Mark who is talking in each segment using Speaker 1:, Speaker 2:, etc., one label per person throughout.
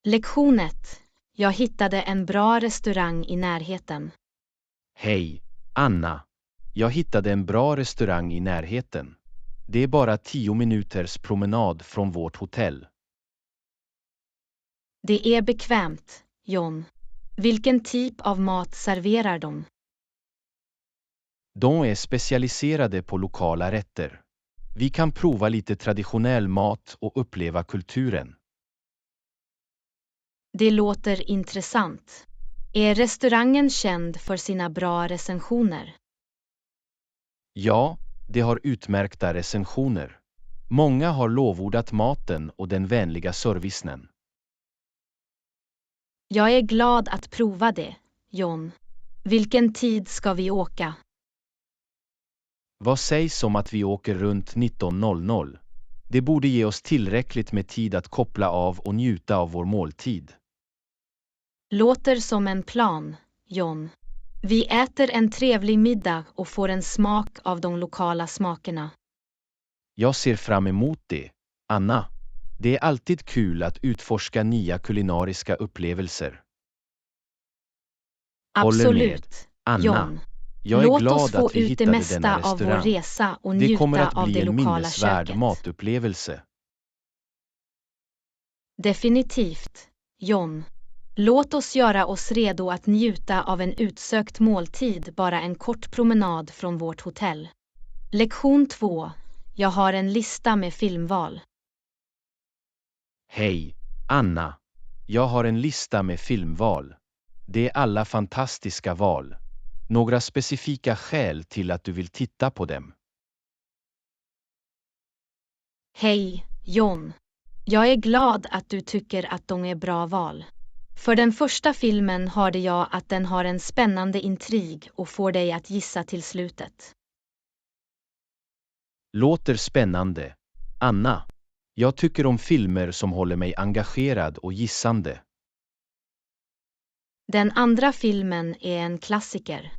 Speaker 1: Lektion 1. Jag hittade en bra restaurang i närheten.
Speaker 2: Hej, Anna. Jag hittade en bra restaurang i närheten. Det är bara 10 minuters promenad från vårt hotell.
Speaker 1: Det är bekvämt, John. Vilken typ av mat serverar de?
Speaker 2: De är specialiserade på lokala rätter. Vi kan prova lite traditionell mat och uppleva kulturen.
Speaker 1: Det låter intressant. Är restaurangen känd för sina bra recensioner?
Speaker 2: Ja, det har utmärkta recensioner. Många har lovordat maten och den vänliga servicen.
Speaker 1: Jag är glad att prova det, John. Vilken tid ska vi åka?
Speaker 2: Vad sägs om att vi åker runt 19:00? Det borde ge oss tillräckligt med tid att koppla av och njuta av vår måltid.
Speaker 1: Låter som en plan, John. Vi äter en trevlig middag och får en smak av de lokala smakerna.
Speaker 2: Jag ser fram emot det, Anna. Det är alltid kul att utforska nya kulinariska upplevelser. Håller med,
Speaker 1: Absolut,
Speaker 2: Anna.
Speaker 1: John.
Speaker 2: Jag är
Speaker 1: Låt
Speaker 2: glad
Speaker 1: oss få
Speaker 2: att vi
Speaker 1: ut det
Speaker 2: hittade
Speaker 1: mesta
Speaker 2: denna
Speaker 1: av vår
Speaker 2: restaurang.
Speaker 1: resa och
Speaker 2: Det kommer
Speaker 1: njuta
Speaker 2: att
Speaker 1: av
Speaker 2: bli
Speaker 1: det
Speaker 2: en
Speaker 1: lokala
Speaker 2: minnesvärd
Speaker 1: köket.
Speaker 2: matupplevelse.
Speaker 1: Definitivt, John. Låt oss göra oss redo att njuta av en utsökt måltid bara en kort promenad från vårt hotell. Lektion 2. Jag har en lista med filmval.
Speaker 2: Hej, Anna. Jag har en lista med filmval. Det är alla fantastiska val. Några specifika skäl till att du vill titta på dem?
Speaker 1: Hej, John. Jag är glad att du tycker att de är bra val. För den första filmen hörde jag att den har en spännande intrig och får dig att gissa till slutet.
Speaker 2: Låter spännande. Anna. Jag tycker om filmer som håller mig engagerad och gissande.
Speaker 1: Den andra filmen är en klassiker.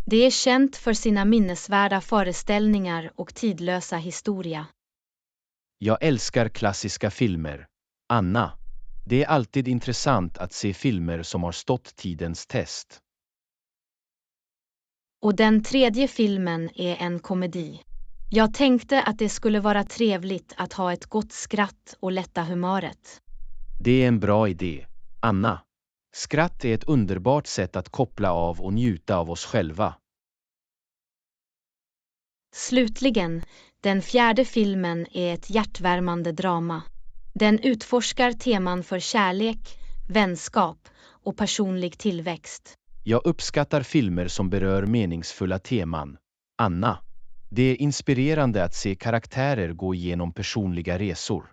Speaker 1: Det är känt för sina minnesvärda föreställningar och tidlösa historia.
Speaker 2: Jag älskar klassiska filmer. Anna. Det är alltid intressant att se filmer som har stått tidens test.
Speaker 1: Och den tredje filmen är en komedi. Jag tänkte att det skulle vara trevligt att ha ett gott skratt och lätta humöret.
Speaker 2: Det är en bra idé, Anna. Skratt är ett underbart sätt att koppla av och njuta av oss själva.
Speaker 1: Slutligen, den fjärde filmen är ett hjärtvärmande drama. Den utforskar teman för kärlek, vänskap och personlig tillväxt.
Speaker 2: Jag uppskattar filmer som berör meningsfulla teman. Anna. Det är inspirerande att se karaktärer gå igenom personliga resor.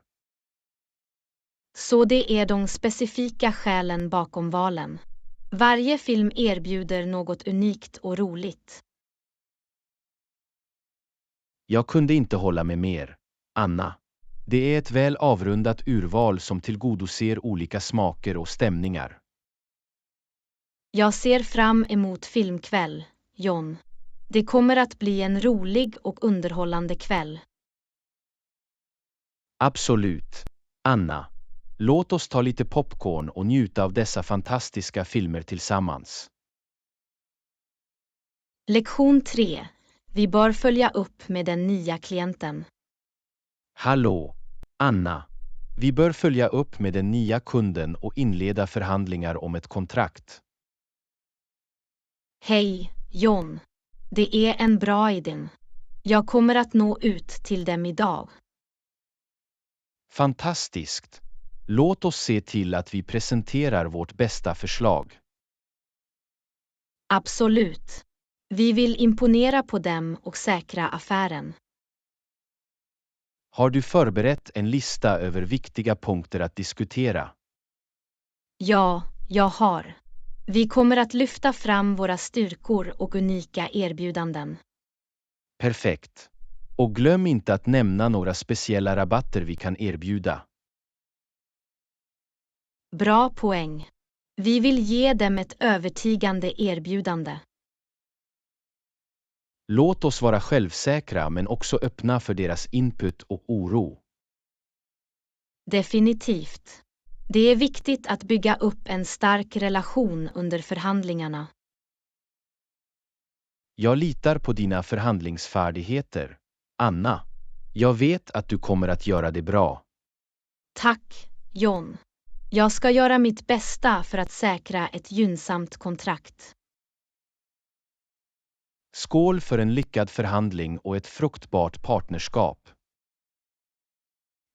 Speaker 1: Så det är de specifika skälen bakom valen. Varje film erbjuder något unikt och roligt.
Speaker 2: Jag kunde inte hålla med mer, Anna. Det är ett väl avrundat urval som tillgodoser olika smaker och stämningar.
Speaker 1: Jag ser fram emot filmkväll, John. Det kommer att bli en rolig och underhållande kväll.
Speaker 2: Absolut, Anna. Låt oss ta lite popcorn och njuta av dessa fantastiska filmer tillsammans.
Speaker 1: Lektion 3. Vi bör följa upp med den nya klienten.
Speaker 2: Hallå, Anna. Vi bör följa upp med den nya kunden och inleda förhandlingar om ett kontrakt.
Speaker 1: Hej, John. Det är en bra idé. Jag kommer att nå ut till dem idag.
Speaker 2: Fantastiskt. Låt oss se till att vi presenterar vårt bästa förslag.
Speaker 1: Absolut. Vi vill imponera på dem och säkra affären.
Speaker 2: Har du förberett en lista över viktiga punkter att diskutera?
Speaker 1: Ja, jag har. Vi kommer att lyfta fram våra styrkor och unika erbjudanden.
Speaker 2: Perfekt. Och glöm inte att nämna några speciella rabatter vi kan erbjuda.
Speaker 1: Bra poäng. Vi vill ge dem ett övertygande erbjudande.
Speaker 2: Låt oss vara självsäkra men också öppna för deras input och oro.
Speaker 1: Definitivt. Det är viktigt att bygga upp en stark relation under förhandlingarna.
Speaker 2: Jag litar på dina förhandlingsfärdigheter, Anna. Jag vet att du kommer att göra det bra.
Speaker 1: Tack, John. Jag ska göra mitt bästa för att säkra ett gynnsamt kontrakt.
Speaker 2: Skål för en lyckad förhandling och ett fruktbart partnerskap.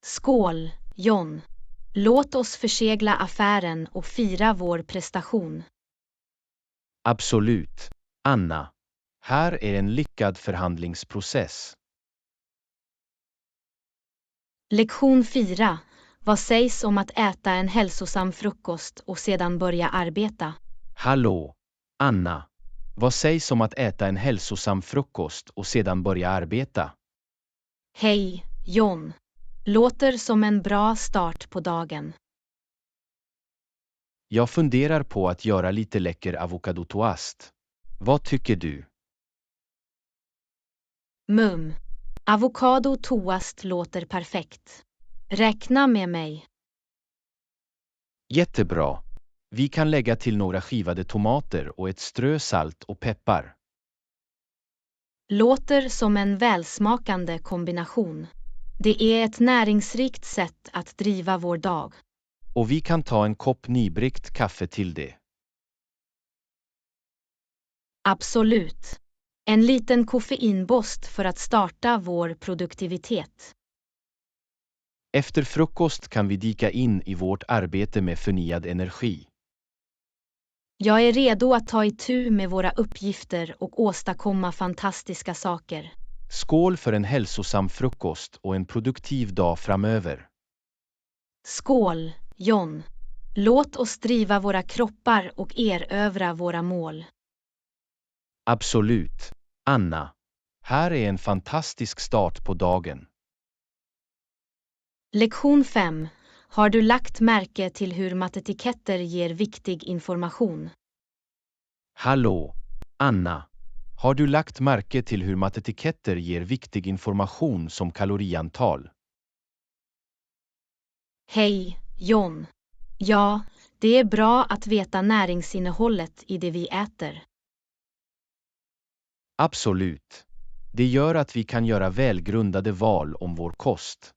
Speaker 1: Skål, John. Låt oss försegla affären och fira vår prestation.
Speaker 2: Absolut, Anna. Här är en lyckad förhandlingsprocess.
Speaker 1: Lektion 4. Vad sägs om att äta en hälsosam frukost och sedan börja arbeta?
Speaker 2: Hallå, Anna. Vad sägs om att äta en hälsosam frukost och sedan börja arbeta?
Speaker 1: Hej, John. Låter som en bra start på dagen.
Speaker 2: Jag funderar på att göra lite läcker avokadotoast. Vad tycker du?
Speaker 1: Avokado toast låter perfekt. Räkna med mig.
Speaker 2: Jättebra. Vi kan lägga till några skivade tomater och ett strö salt och peppar.
Speaker 1: Låter som en välsmakande kombination. Det är ett näringsrikt sätt att driva vår dag.
Speaker 2: Och vi kan ta en kopp nybryggt kaffe till det.
Speaker 1: Absolut. En liten koffeinboost för att starta vår produktivitet.
Speaker 2: Efter frukost kan vi dyka in i vårt arbete med förnyad energi.
Speaker 1: Jag är redo att ta itu med våra uppgifter och åstadkomma fantastiska saker.
Speaker 2: Skål för en hälsosam frukost och en produktiv dag framöver.
Speaker 1: Skål, John. Låt oss driva våra kroppar och erövra våra mål.
Speaker 2: Absolut, Anna. Här är en fantastisk start på dagen.
Speaker 1: Lektion 5. Har du lagt märke till hur mattetiketter ger viktig information?
Speaker 2: Hallå, Anna. Har du lagt märke till hur mattetiketter ger viktig information som kaloriantal?
Speaker 1: Hej, John. Ja, det är bra att veta näringsinnehållet i det vi äter.
Speaker 2: Absolut. Det gör att vi kan göra välgrundade val om vår kost.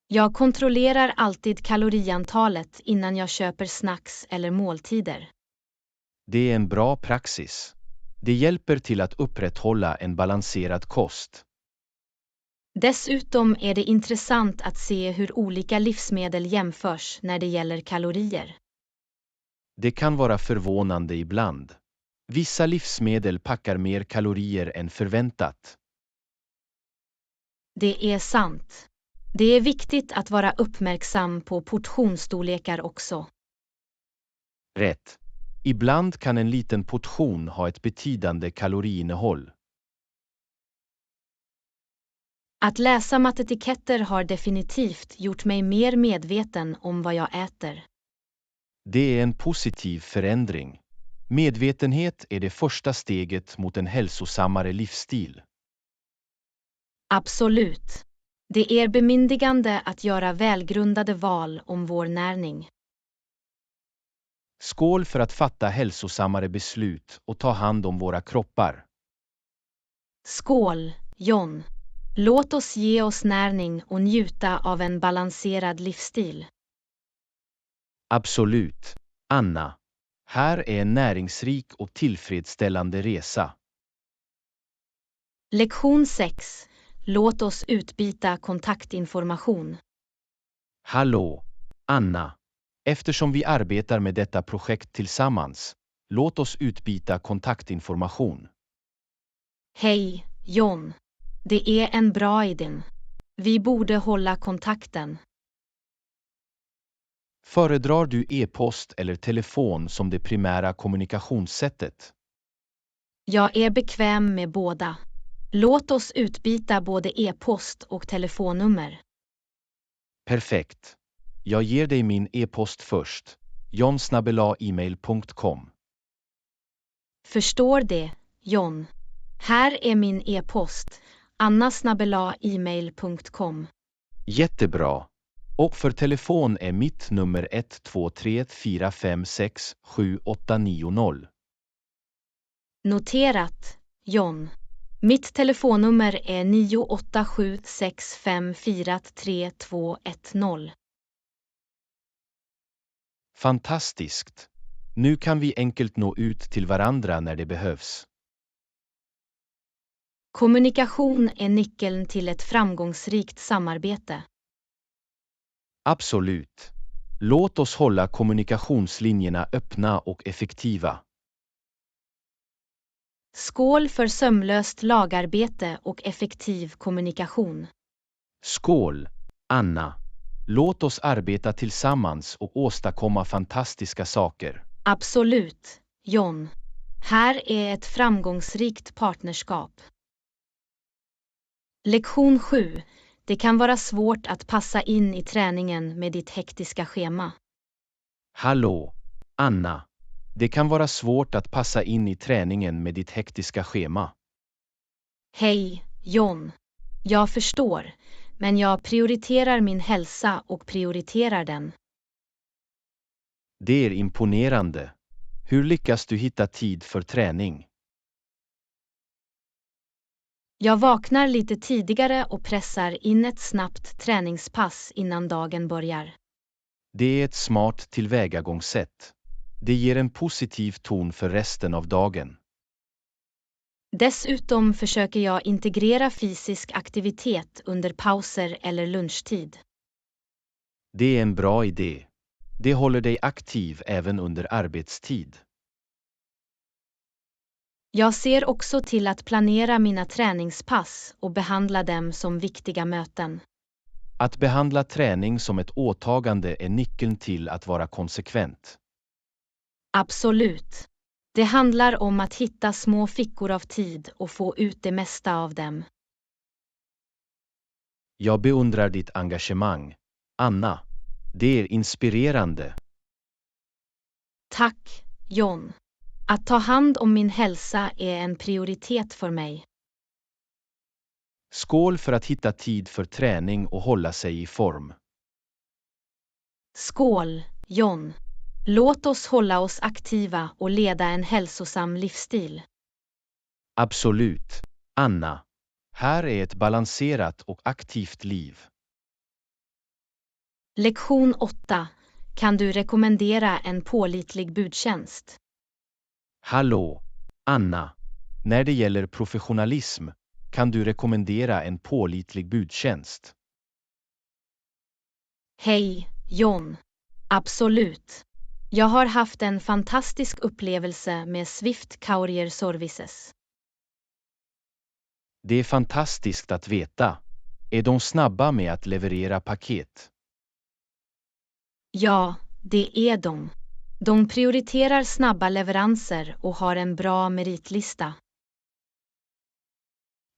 Speaker 1: Jag kontrollerar alltid kaloriantalet innan jag köper snacks eller måltider.
Speaker 2: Det är en bra praxis. Det hjälper till att upprätthålla en balanserad kost.
Speaker 1: Dessutom är det intressant att se hur olika livsmedel jämförs när det gäller kalorier.
Speaker 2: Det kan vara förvånande ibland. Vissa livsmedel packar mer kalorier än förväntat.
Speaker 1: Det är sant. Det är viktigt att vara uppmärksam på portionsstorlekar också.
Speaker 2: Rätt. Ibland kan en liten portion ha ett betydande kaloriinnehåll.
Speaker 1: Att läsa mattetiketter har definitivt gjort mig mer medveten om vad jag äter.
Speaker 2: Det är en positiv förändring. Medvetenhet är det första steget mot en hälsosammare livsstil.
Speaker 1: Absolut. Det är bemyndigande att göra välgrundade val om vår näring.
Speaker 2: Skål för att fatta hälsosammare beslut och ta hand om våra kroppar.
Speaker 1: Skål, John. Låt oss ge oss näring och njuta av en balanserad livsstil.
Speaker 2: Absolut, Anna. Här är en näringsrik och tillfredsställande resa.
Speaker 1: Lektion 6. Låt oss utbyta kontaktinformation.
Speaker 2: Hallå, Anna. Eftersom vi arbetar med detta projekt tillsammans, låt oss utbyta kontaktinformation.
Speaker 1: Hej, John. Det är en bra idé. Vi borde hålla kontakten.
Speaker 2: Föredrar du e-post eller telefon som det primära kommunikationssättet?
Speaker 1: Jag är bekväm med båda. Låt oss utbyta både e-post och telefonnummer.
Speaker 2: Perfekt. Jag ger dig min e-post först. john@email.com.
Speaker 1: Förstår det, John. Här är min e-post, anna@email.com.
Speaker 2: Jättebra. Och för telefon är mitt nummer 123-456-7890.
Speaker 1: Noterat, John. Mitt telefonnummer är 98765433210.
Speaker 2: Fantastiskt! Nu kan vi enkelt nå ut till varandra när det behövs.
Speaker 1: Kommunikation är nyckeln till ett framgångsrikt samarbete.
Speaker 2: Absolut. Låt oss hålla kommunikationslinjerna öppna och effektiva.
Speaker 1: Skål för sömlöst lagarbete och effektiv kommunikation.
Speaker 2: Skål, Anna! Låt oss arbeta tillsammans och åstadkomma fantastiska saker.
Speaker 1: Absolut, John. Här är ett framgångsrikt partnerskap. Lektion 7. Det kan vara svårt att passa in i träningen med ditt hektiska schema.
Speaker 2: Hallå, Anna! Det kan vara svårt att passa in i träningen med ditt hektiska schema.
Speaker 1: Hej, John. Jag förstår, men jag prioriterar min hälsa och prioriterar den.
Speaker 2: Det är imponerande. Hur lyckas du hitta tid för träning?
Speaker 1: Jag vaknar lite tidigare och pressar in ett snabbt träningspass innan dagen börjar.
Speaker 2: Det är ett smart tillvägagångssätt. Det ger en positiv ton för resten av dagen.
Speaker 1: Dessutom försöker jag integrera fysisk aktivitet under pauser eller lunchtid.
Speaker 2: Det är en bra idé. Det håller dig aktiv även under arbetstid.
Speaker 1: Jag ser också till att planera mina träningspass och behandla dem som viktiga möten.
Speaker 2: Att behandla träning som ett åtagande är nyckeln till att vara konsekvent.
Speaker 1: Absolut. Det handlar om att hitta små fickor av tid och få ut det mesta av dem.
Speaker 2: Jag beundrar ditt engagemang, Anna. Det är inspirerande.
Speaker 1: Tack, John. Att ta hand om min hälsa är en prioritet för mig.
Speaker 2: Skål för att hitta tid för träning och hålla sig i form.
Speaker 1: Skål, John. Låt oss hålla oss aktiva och leda en hälsosam livsstil.
Speaker 2: Absolut, Anna. Här är ett balanserat och aktivt liv.
Speaker 1: Lektion 8. Kan du rekommendera en pålitlig budtjänst?
Speaker 2: Hallå, Anna. När det gäller professionalism, kan du rekommendera en pålitlig budtjänst?
Speaker 1: Hej, John. Absolut. Jag har haft en fantastisk upplevelse med Swift Courier Services.
Speaker 2: Det är fantastiskt att veta. Är de snabba med att leverera paket?
Speaker 1: Ja, det är de. De prioriterar snabba leveranser och har en bra meritlista.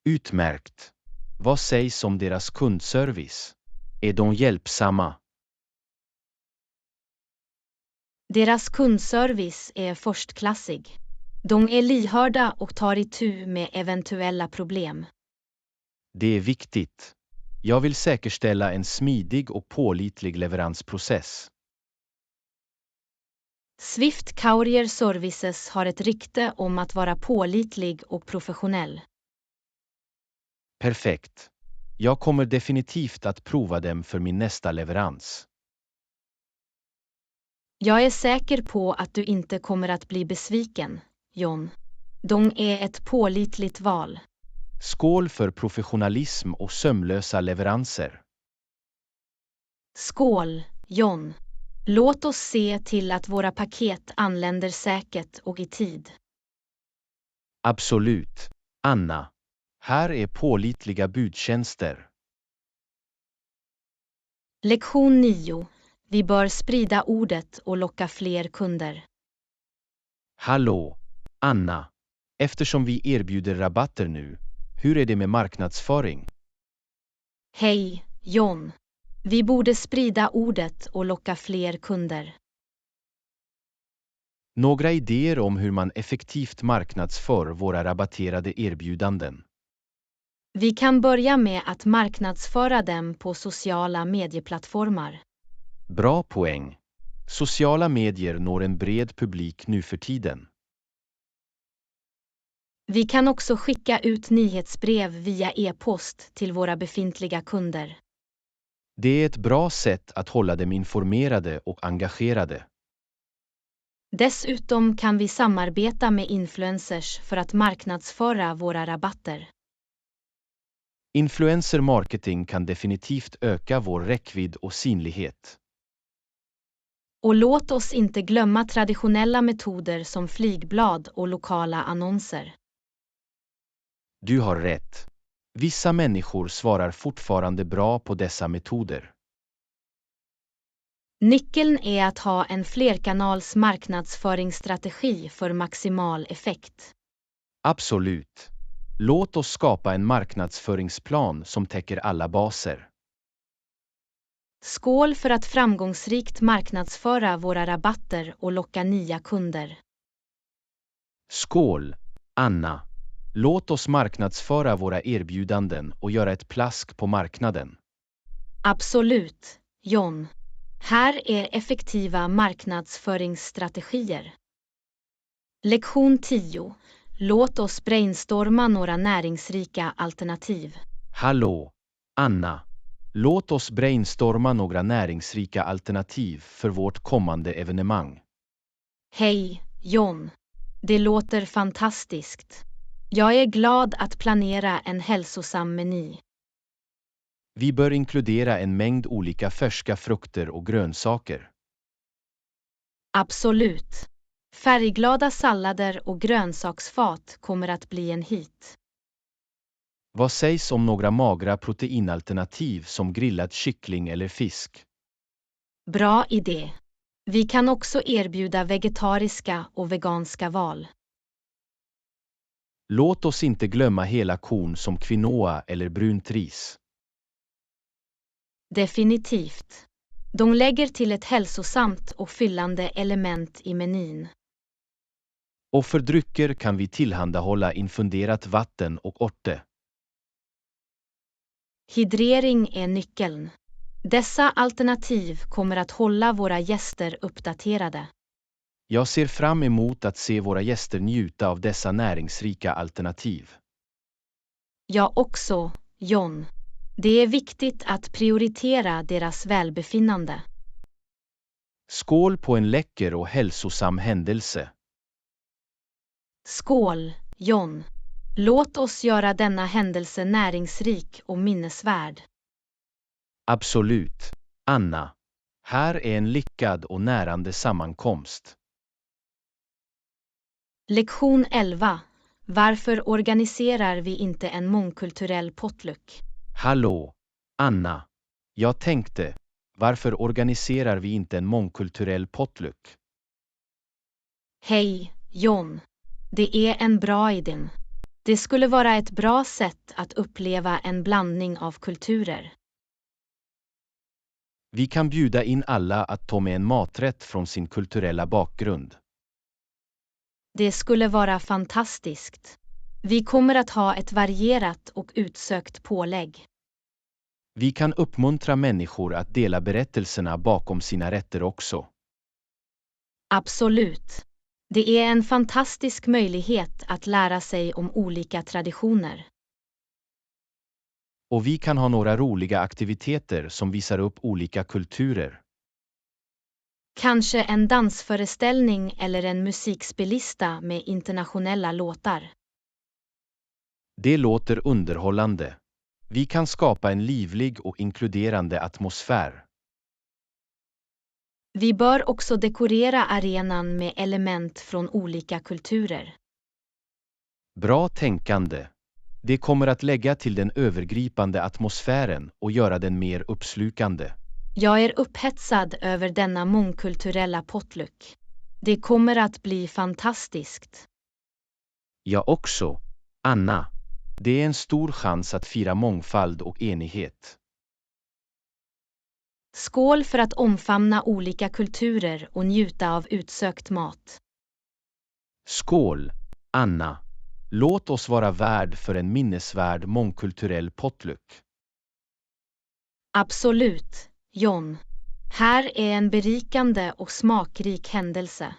Speaker 2: Utmärkt. Vad sägs om deras kundservice? Är de hjälpsamma?
Speaker 1: Deras kundservice är förstklassig. De är lyhörda och tar itu med eventuella problem.
Speaker 2: Det är viktigt. Jag vill säkerställa en smidig och pålitlig leveransprocess.
Speaker 1: Swift Courier Services har ett rykte om att vara pålitlig och professionell.
Speaker 2: Perfekt. Jag kommer definitivt att prova dem för min nästa leverans.
Speaker 1: Jag är säker på att du inte kommer att bli besviken, John. De är ett pålitligt val.
Speaker 2: Skål för professionalism och sömlösa leveranser.
Speaker 1: Skål, John. Låt oss se till att våra paket anländer säkert och i tid.
Speaker 2: Absolut, Anna. Här är pålitliga budtjänster.
Speaker 1: Lektion 9. Vi bör sprida ordet och locka fler kunder.
Speaker 2: Hallå, Anna. Eftersom vi erbjuder rabatter nu, hur är det med marknadsföring?
Speaker 1: Hej, John. Vi borde sprida ordet och locka fler kunder.
Speaker 2: Några idéer om hur man effektivt marknadsför våra rabatterade erbjudanden.
Speaker 1: Vi kan börja med att marknadsföra dem på sociala medieplattformar.
Speaker 2: Bra poäng. Sociala medier når en bred publik nu för tiden.
Speaker 1: Vi kan också skicka ut nyhetsbrev via e-post till våra befintliga kunder.
Speaker 2: Det är ett bra sätt att hålla dem informerade och engagerade.
Speaker 1: Dessutom kan vi samarbeta med influencers för att marknadsföra våra rabatter.
Speaker 2: Influencer marketing kan definitivt öka vår räckvidd och synlighet.
Speaker 1: Och låt oss inte glömma traditionella metoder som flygblad och lokala annonser.
Speaker 2: Du har rätt. Vissa människor svarar fortfarande bra på dessa metoder.
Speaker 1: Nyckeln är att ha en flerkanals marknadsföringsstrategi för maximal effekt.
Speaker 2: Absolut. Låt oss skapa en marknadsföringsplan som täcker alla baser.
Speaker 1: Skål för att framgångsrikt marknadsföra våra rabatter och locka nya kunder.
Speaker 2: Skål, Anna. Låt oss marknadsföra våra erbjudanden och göra ett plask på marknaden.
Speaker 1: Absolut, John. Här är effektiva marknadsföringsstrategier. Lektion 10. Låt oss brainstorma några näringsrika alternativ.
Speaker 2: Hallå, Anna. Låt oss brainstorma några näringsrika alternativ för vårt kommande evenemang.
Speaker 1: Hej, John. Det låter fantastiskt. Jag är glad att planera en hälsosam meny.
Speaker 2: Vi bör inkludera en mängd olika färska frukter och grönsaker.
Speaker 1: Absolut. Färgglada sallader och grönsaksfat kommer att bli en hit.
Speaker 2: Vad sägs om några magra proteinalternativ som grillad kyckling eller fisk?
Speaker 1: Bra idé. Vi kan också erbjuda vegetariska och veganska val.
Speaker 2: Låt oss inte glömma hela korn som quinoa eller brunt ris.
Speaker 1: Definitivt. De lägger till ett hälsosamt och fyllande element i menyn.
Speaker 2: Och för drycker kan vi tillhandahålla infunderat vatten och örte.
Speaker 1: Hydrering är nyckeln. Dessa alternativ kommer att hålla våra gäster uppdaterade.
Speaker 2: Jag ser fram emot att se våra gäster njuta av dessa näringsrika alternativ.
Speaker 1: Jag också, John. Det är viktigt att prioritera deras välbefinnande.
Speaker 2: Skål på en läcker och hälsosam händelse.
Speaker 1: Skål, John. Låt oss göra denna händelse näringsrik och minnesvärd.
Speaker 2: Absolut, Anna. Här är en lyckad och närande sammankomst.
Speaker 1: Lektion 11. Varför organiserar vi inte en mångkulturell potluck?
Speaker 2: Hallå, Anna. Jag tänkte, varför organiserar vi inte en mångkulturell potluck?
Speaker 1: Hej, John. Det är en bra idé. Det skulle vara ett bra sätt att uppleva en blandning av kulturer.
Speaker 2: Vi kan bjuda in alla att ta med en maträtt från sin kulturella bakgrund.
Speaker 1: Det skulle vara fantastiskt. Vi kommer att ha ett varierat och utsökt pålägg.
Speaker 2: Vi kan uppmuntra människor att dela berättelserna bakom sina rätter också.
Speaker 1: Absolut. Det är en fantastisk möjlighet att lära sig om olika traditioner.
Speaker 2: Och vi kan ha några roliga aktiviteter som visar upp olika kulturer.
Speaker 1: Kanske en dansföreställning eller en musikspellista med internationella låtar.
Speaker 2: Det låter underhållande. Vi kan skapa en livlig och inkluderande atmosfär.
Speaker 1: Vi bör också dekorera arenan med element från olika kulturer.
Speaker 2: Bra tänkande. Det kommer att lägga till den övergripande atmosfären och göra den mer uppslukande.
Speaker 1: Jag är upphetsad över denna mångkulturella potluck. Det kommer att bli fantastiskt.
Speaker 2: Jag också, Anna. Det är en stor chans att fira mångfald och enighet.
Speaker 1: Skål för att omfamna olika kulturer och njuta av utsökt mat.
Speaker 2: Skål, Anna. Låt oss vara värd för en minnesvärd mångkulturell potluck.
Speaker 1: Absolut, John. Här är en berikande och smakrik händelse.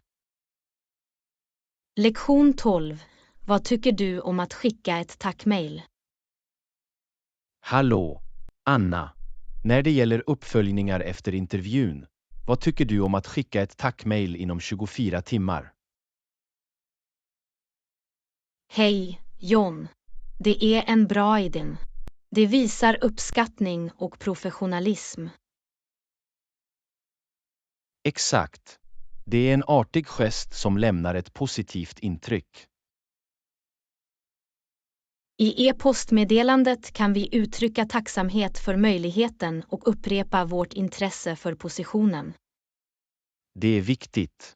Speaker 1: Lektion 12. Vad tycker du om att skicka ett tackmail?
Speaker 2: Hallå, Anna. När det gäller uppföljningar efter intervjun, vad tycker du om att skicka ett tackmail inom 24 timmar?
Speaker 1: Hej, John. Det är en bra idé. Det visar uppskattning och professionalism.
Speaker 2: Exakt. Det är en artig gest som lämnar ett positivt intryck.
Speaker 1: I e-postmeddelandet kan vi uttrycka tacksamhet för möjligheten och upprepa vårt intresse för positionen.
Speaker 2: Det är viktigt.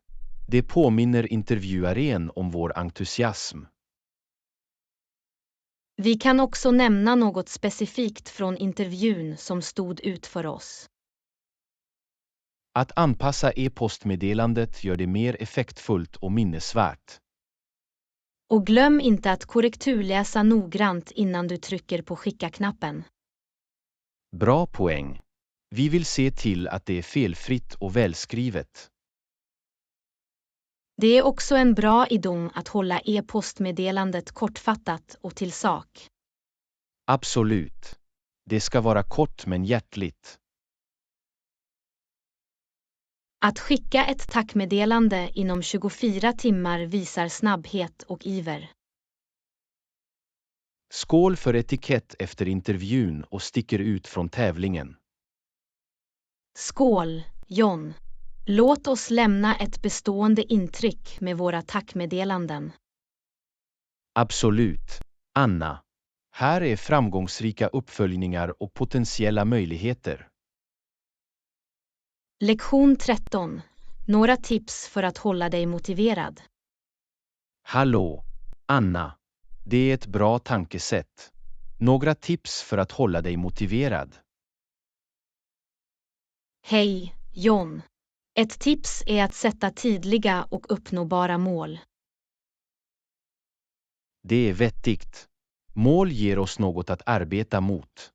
Speaker 2: Det påminner intervjuaren om vår entusiasm.
Speaker 1: Vi kan också nämna något specifikt från intervjun som stod ut för oss.
Speaker 2: Att anpassa e-postmeddelandet gör det mer effektfullt och minnesvärt.
Speaker 1: Och glöm inte att korrekturläsa noggrant innan du trycker på skicka-knappen.
Speaker 2: Bra poäng. Vi vill se till att det är felfritt och välskrivet.
Speaker 1: Det är också en bra idé att hålla e-postmeddelandet kortfattat och till sak.
Speaker 2: Absolut. Det ska vara kort men hjärtligt.
Speaker 1: Att skicka ett tackmeddelande inom 24 timmar visar snabbhet och iver.
Speaker 2: Skål för etikett efter intervjun och sticker ut från tävlingen.
Speaker 1: Skål, John. Låt oss lämna ett bestående intryck med våra tackmeddelanden.
Speaker 2: Absolut, Anna. Här är framgångsrika uppföljningar och potentiella möjligheter.
Speaker 1: Lektion 13. Några tips för att hålla dig motiverad.
Speaker 2: Hallå, Anna. Det är ett bra tankesätt. Några tips för att hålla dig motiverad.
Speaker 1: Hej, John. Ett tips är att sätta tydliga och uppnåbara mål.
Speaker 2: Det är vettigt. Mål ger oss något att arbeta mot.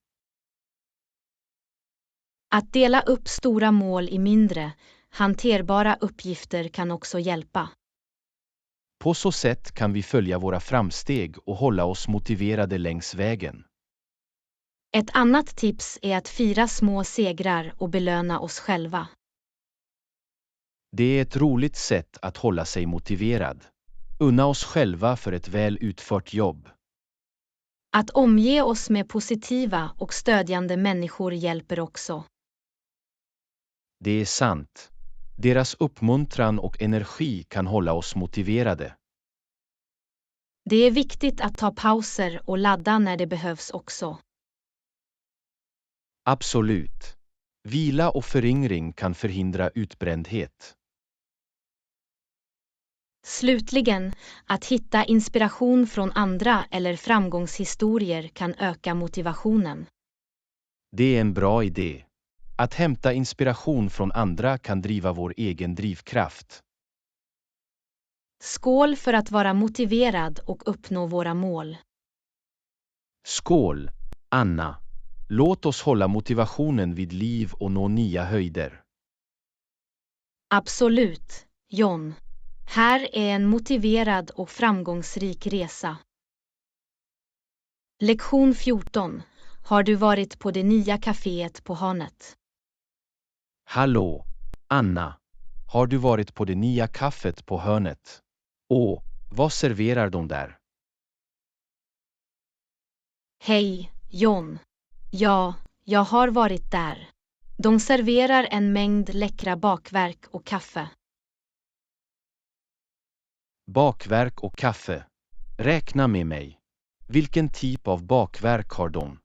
Speaker 1: Att dela upp stora mål i mindre, hanterbara uppgifter kan också hjälpa.
Speaker 2: På så sätt kan vi följa våra framsteg och hålla oss motiverade längs vägen.
Speaker 1: Ett annat tips är att fira små segrar och belöna oss själva.
Speaker 2: Det är ett roligt sätt att hålla sig motiverad. Unna oss själva för ett väl utfört jobb.
Speaker 1: Att omge oss med positiva och stödjande människor hjälper också.
Speaker 2: Det är sant. Deras uppmuntran och energi kan hålla oss motiverade.
Speaker 1: Det är viktigt att ta pauser och ladda när det behövs också.
Speaker 2: Absolut. Vila och föryngring kan förhindra utbrändhet.
Speaker 1: Slutligen, att hitta inspiration från andra eller framgångshistorier kan öka motivationen.
Speaker 2: Det är en bra idé. Att hämta inspiration från andra kan driva vår egen drivkraft.
Speaker 1: Skål för att vara motiverad och uppnå våra mål.
Speaker 2: Skål, Anna. Låt oss hålla motivationen vid liv och nå nya höjder.
Speaker 1: Absolut, John. Här är en motiverad och framgångsrik resa. Lektion 14. Har du varit på det nya kaféet på hörnet?
Speaker 2: Hallå, Anna. Har du varit på det nya kaffet på hörnet? Åh, vad serverar de där?
Speaker 1: Hej, John. Ja, jag har varit där. De serverar en mängd läckra bakverk och kaffe.
Speaker 2: Bakverk och kaffe. Räkna med mig. Vilken typ av bakverk har de?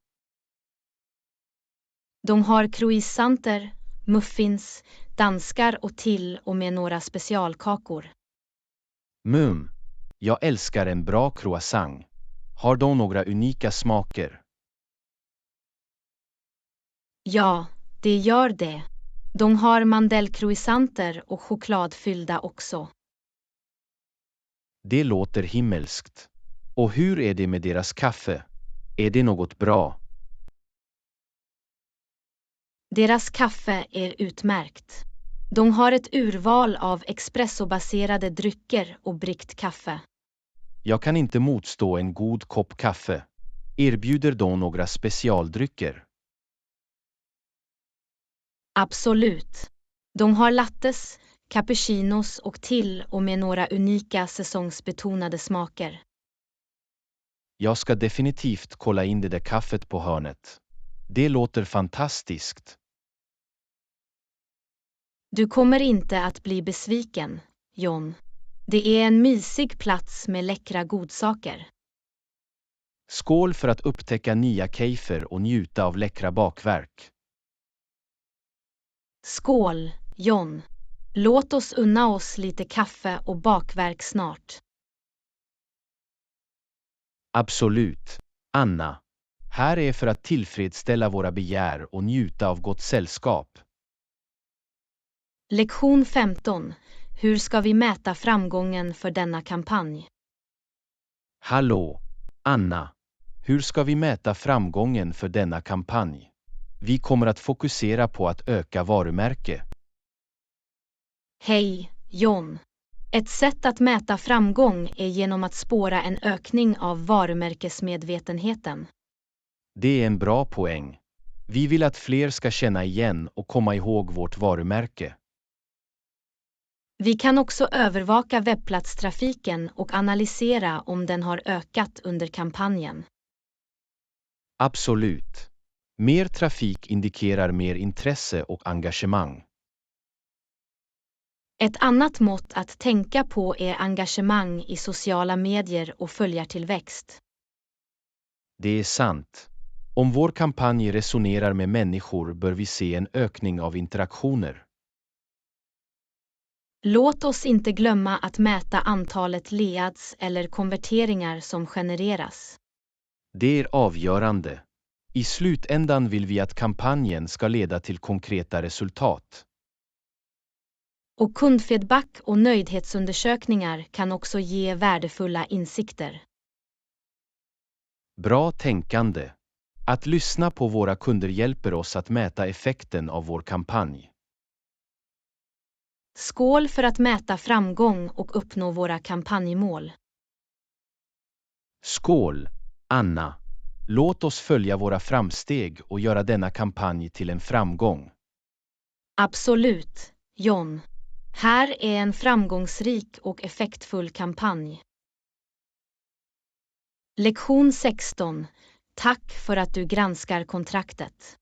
Speaker 1: De har croissanter, muffins, danskar och till och med några specialkakor.
Speaker 2: Jag älskar en bra croissant. Har de några unika smaker?
Speaker 1: Ja, det gör det. De har mandelcroissanter och chokladfyllda också.
Speaker 2: Det låter himmelskt. Och hur är det med deras kaffe? Är det något bra?
Speaker 1: Deras kaffe är utmärkt. De har ett urval av espressobaserade drycker och bryggt kaffe.
Speaker 2: Jag kan inte motstå en god kopp kaffe. Erbjuder de några specialdrycker?
Speaker 1: Absolut. De har lattes, cappuccinos och till och med några unika säsongsbetonade smaker.
Speaker 2: Jag ska definitivt kolla in det där kaffet på hörnet. Det låter fantastiskt.
Speaker 1: Du kommer inte att bli besviken, John. Det är en mysig plats med läckra godsaker.
Speaker 2: Skål för att upptäcka nya kaffer och njuta av läckra bakverk.
Speaker 1: Skål, John. Låt oss unna oss lite kaffe och bakverk snart.
Speaker 2: Absolut, Anna. Här är för att tillfredsställa våra begär och njuta av gott sällskap.
Speaker 1: Lektion 15. Hur ska vi mäta framgången för denna kampanj?
Speaker 2: Hallå, Anna. Hur ska vi mäta framgången för denna kampanj? Vi kommer att fokusera på att öka varumärke.
Speaker 1: Hej, John. Ett sätt att mäta framgång är genom att spåra en ökning av varumärkesmedvetenheten.
Speaker 2: Det är en bra poäng. Vi vill att fler ska känna igen och komma ihåg vårt varumärke.
Speaker 1: Vi kan också övervaka webbplatstrafiken och analysera om den har ökat under kampanjen.
Speaker 2: Absolut. Mer trafik indikerar mer intresse och engagemang.
Speaker 1: Ett annat mått att tänka på är engagemang i sociala medier och följartillväxt.
Speaker 2: Det är sant. Om vår kampanj resonerar med människor bör vi se en ökning av interaktioner.
Speaker 1: Låt oss inte glömma att mäta antalet leads eller konverteringar som genereras.
Speaker 2: Det är avgörande. I slutändan vill vi att kampanjen ska leda till konkreta resultat.
Speaker 1: Och kundfeedback och nöjdhetsundersökningar kan också ge värdefulla insikter.
Speaker 2: Bra tänkande. Att lyssna på våra kunder hjälper oss att mäta effekten av vår kampanj.
Speaker 1: Skål för att mäta framgång och uppnå våra kampanjmål.
Speaker 2: Skål, Anna. Låt oss följa våra framsteg och göra denna kampanj till en framgång.
Speaker 1: Absolut, John. Här är en framgångsrik och effektfull kampanj. Lektion 16. Tack för att du granskar kontraktet.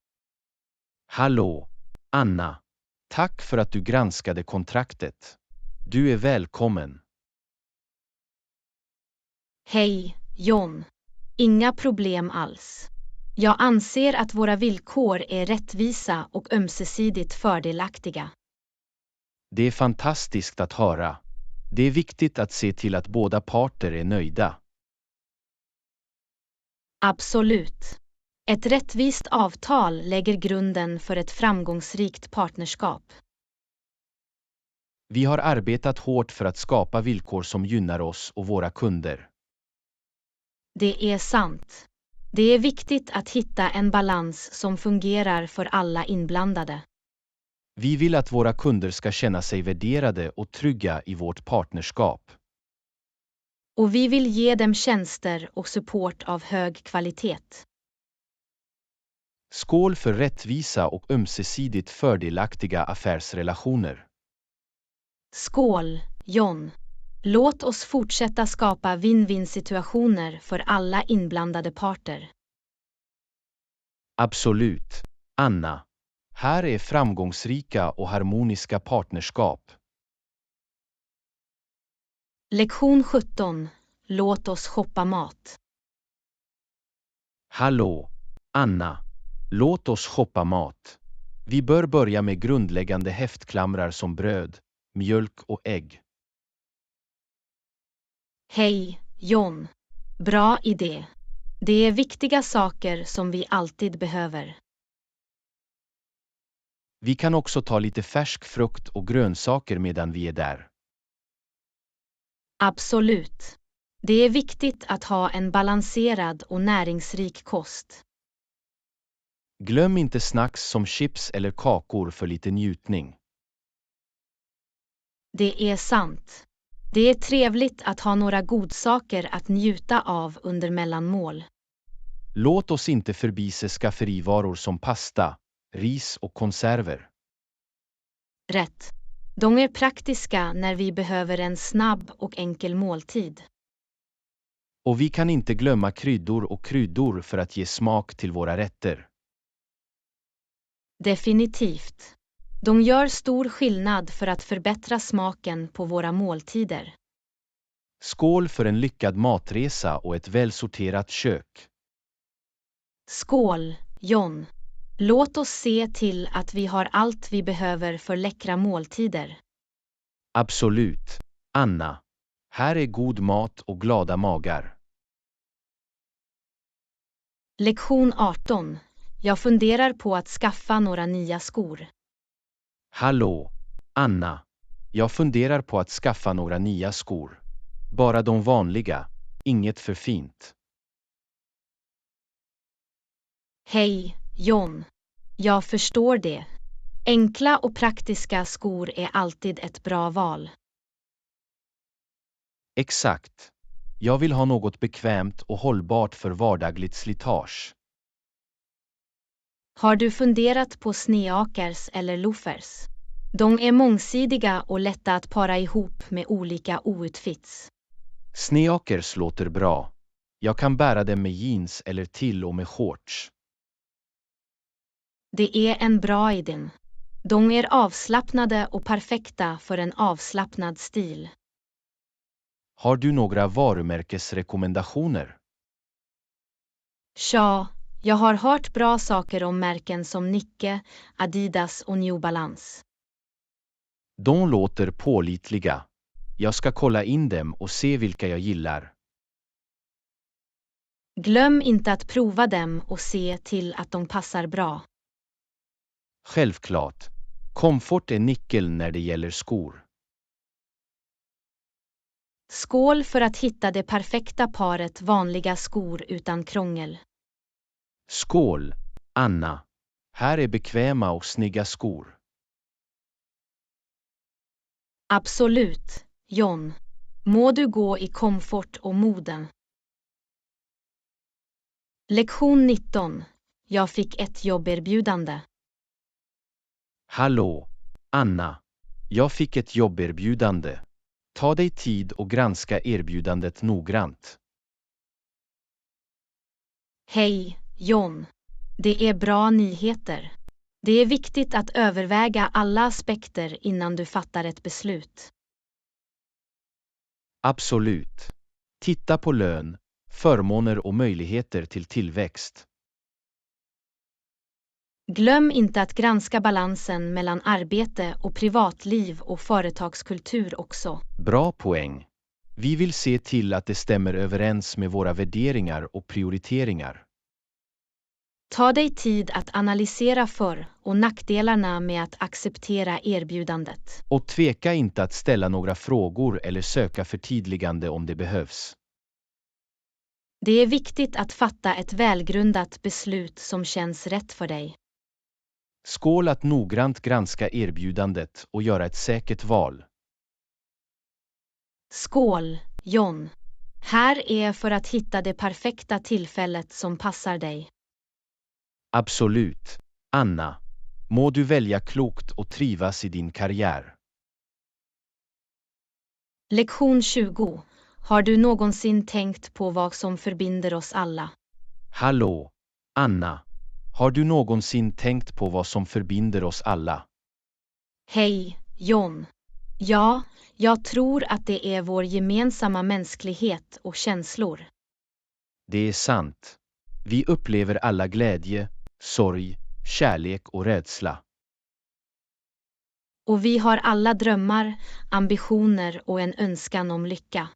Speaker 2: Hallå, Anna. Tack för att du granskade kontraktet. Du är välkommen.
Speaker 1: Hej, John. Inga problem alls. Jag anser att våra villkor är rättvisa och ömsesidigt fördelaktiga.
Speaker 2: Det är fantastiskt att höra. Det är viktigt att se till att båda parter är nöjda.
Speaker 1: Absolut. Ett rättvist avtal lägger grunden för ett framgångsrikt partnerskap.
Speaker 2: Vi har arbetat hårt för att skapa villkor som gynnar oss och våra kunder.
Speaker 1: Det är sant. Det är viktigt att hitta en balans som fungerar för alla inblandade.
Speaker 2: Vi vill att våra kunder ska känna sig värderade och trygga i vårt partnerskap.
Speaker 1: Och vi vill ge dem tjänster och support av hög kvalitet.
Speaker 2: Skål för rättvisa och ömsesidigt fördelaktiga affärsrelationer.
Speaker 1: Skål, John. Låt oss fortsätta skapa win-win-situationer för alla inblandade parter.
Speaker 2: Absolut, Anna. Här är framgångsrika och harmoniska partnerskap.
Speaker 1: Lektion 17. Låt oss shoppa mat.
Speaker 2: Hallå, Anna. Låt oss shoppa mat. Vi bör börja med grundläggande häftklamrar som bröd, mjölk och ägg.
Speaker 1: Hej, John. Bra idé. Det är viktiga saker som vi alltid behöver.
Speaker 2: Vi kan också ta lite färsk frukt och grönsaker medan vi är där.
Speaker 1: Absolut. Det är viktigt att ha en balanserad och näringsrik kost.
Speaker 2: Glöm inte snacks som chips eller kakor för lite njutning.
Speaker 1: Det är sant. Det är trevligt att ha några godsaker att njuta av under mellanmål.
Speaker 2: Låt oss inte förbise skafferivaror som pasta, ris och konserver.
Speaker 1: Rätt. De är praktiska när vi behöver en snabb och enkel måltid.
Speaker 2: Och vi kan inte glömma kryddor för att ge smak till våra rätter.
Speaker 1: Definitivt. De gör stor skillnad för att förbättra smaken på våra måltider.
Speaker 2: Skål för en lyckad matresa och ett välsorterat kök.
Speaker 1: Skål, John. Låt oss se till att vi har allt vi behöver för läckra måltider.
Speaker 2: Absolut, Anna. Här är god mat och glada magar.
Speaker 1: Lektion 18. Jag funderar på att skaffa några nya skor.
Speaker 2: Hallå, Anna. Jag funderar på att skaffa några nya skor. Bara de vanliga, inget för fint.
Speaker 1: Hej, John. Jag förstår det. Enkla och praktiska skor är alltid ett bra val.
Speaker 2: Exakt. Jag vill ha något bekvämt och hållbart för vardagligt slitage.
Speaker 1: Har du funderat på sneakers eller loafers? De är mångsidiga och lätta att para ihop med olika outfits.
Speaker 2: Sneakers låter bra. Jag kan bära dem med jeans eller till och med shorts.
Speaker 1: Det är en bra idé. De är avslappnade och perfekta för en avslappnad stil.
Speaker 2: Har du några varumärkesrekommendationer?
Speaker 1: Tja, jag har hört bra saker om märken som Nike, Adidas och New Balance.
Speaker 2: De låter pålitliga. Jag ska kolla in dem och se vilka jag gillar.
Speaker 1: Glöm inte att prova dem och se till att de passar bra.
Speaker 2: Självklart. Komfort är nyckeln när det gäller skor.
Speaker 1: Skål för att hitta det perfekta paret vanliga skor utan krångel.
Speaker 2: Skål, Anna. Här är bekväma och snygga skor.
Speaker 1: Absolut, John. Må du gå i komfort och moden. Lektion 19. Jag fick ett jobberbjudande.
Speaker 2: Hallå, Anna. Jag fick ett jobberbjudande. Ta dig tid och granska erbjudandet noggrant.
Speaker 1: Hej, John. Det är bra nyheter. Det är viktigt att överväga alla aspekter innan du fattar ett beslut.
Speaker 2: Absolut. Titta på lön, förmåner och möjligheter till tillväxt.
Speaker 1: Glöm inte att granska balansen mellan arbete och privatliv och företagskultur också.
Speaker 2: Bra poäng. Vi vill se till att det stämmer överens med våra värderingar och prioriteringar.
Speaker 1: Ta dig tid att analysera för- och nackdelarna med att acceptera erbjudandet.
Speaker 2: Och tveka inte att ställa några frågor eller söka förtydligande om det behövs.
Speaker 1: Det är viktigt att fatta ett välgrundat beslut som känns rätt för dig.
Speaker 2: Skål att noggrant granska erbjudandet och göra ett säkert val.
Speaker 1: Skål, John. Här är för att hitta det perfekta tillfället som passar dig.
Speaker 2: Absolut, Anna. Må du välja klokt och trivas i din karriär.
Speaker 1: Lektion 20. Har du någonsin tänkt på vad som förbinder oss alla?
Speaker 2: Hallå, Anna. Har du någonsin tänkt på vad som förbinder oss alla?
Speaker 1: Hej, John. Ja, jag tror att det är vår gemensamma mänsklighet och känslor.
Speaker 2: Det är sant. Vi upplever alla glädje, sorg, kärlek och rädsla.
Speaker 1: Och vi har alla drömmar, ambitioner och en önskan om lycka.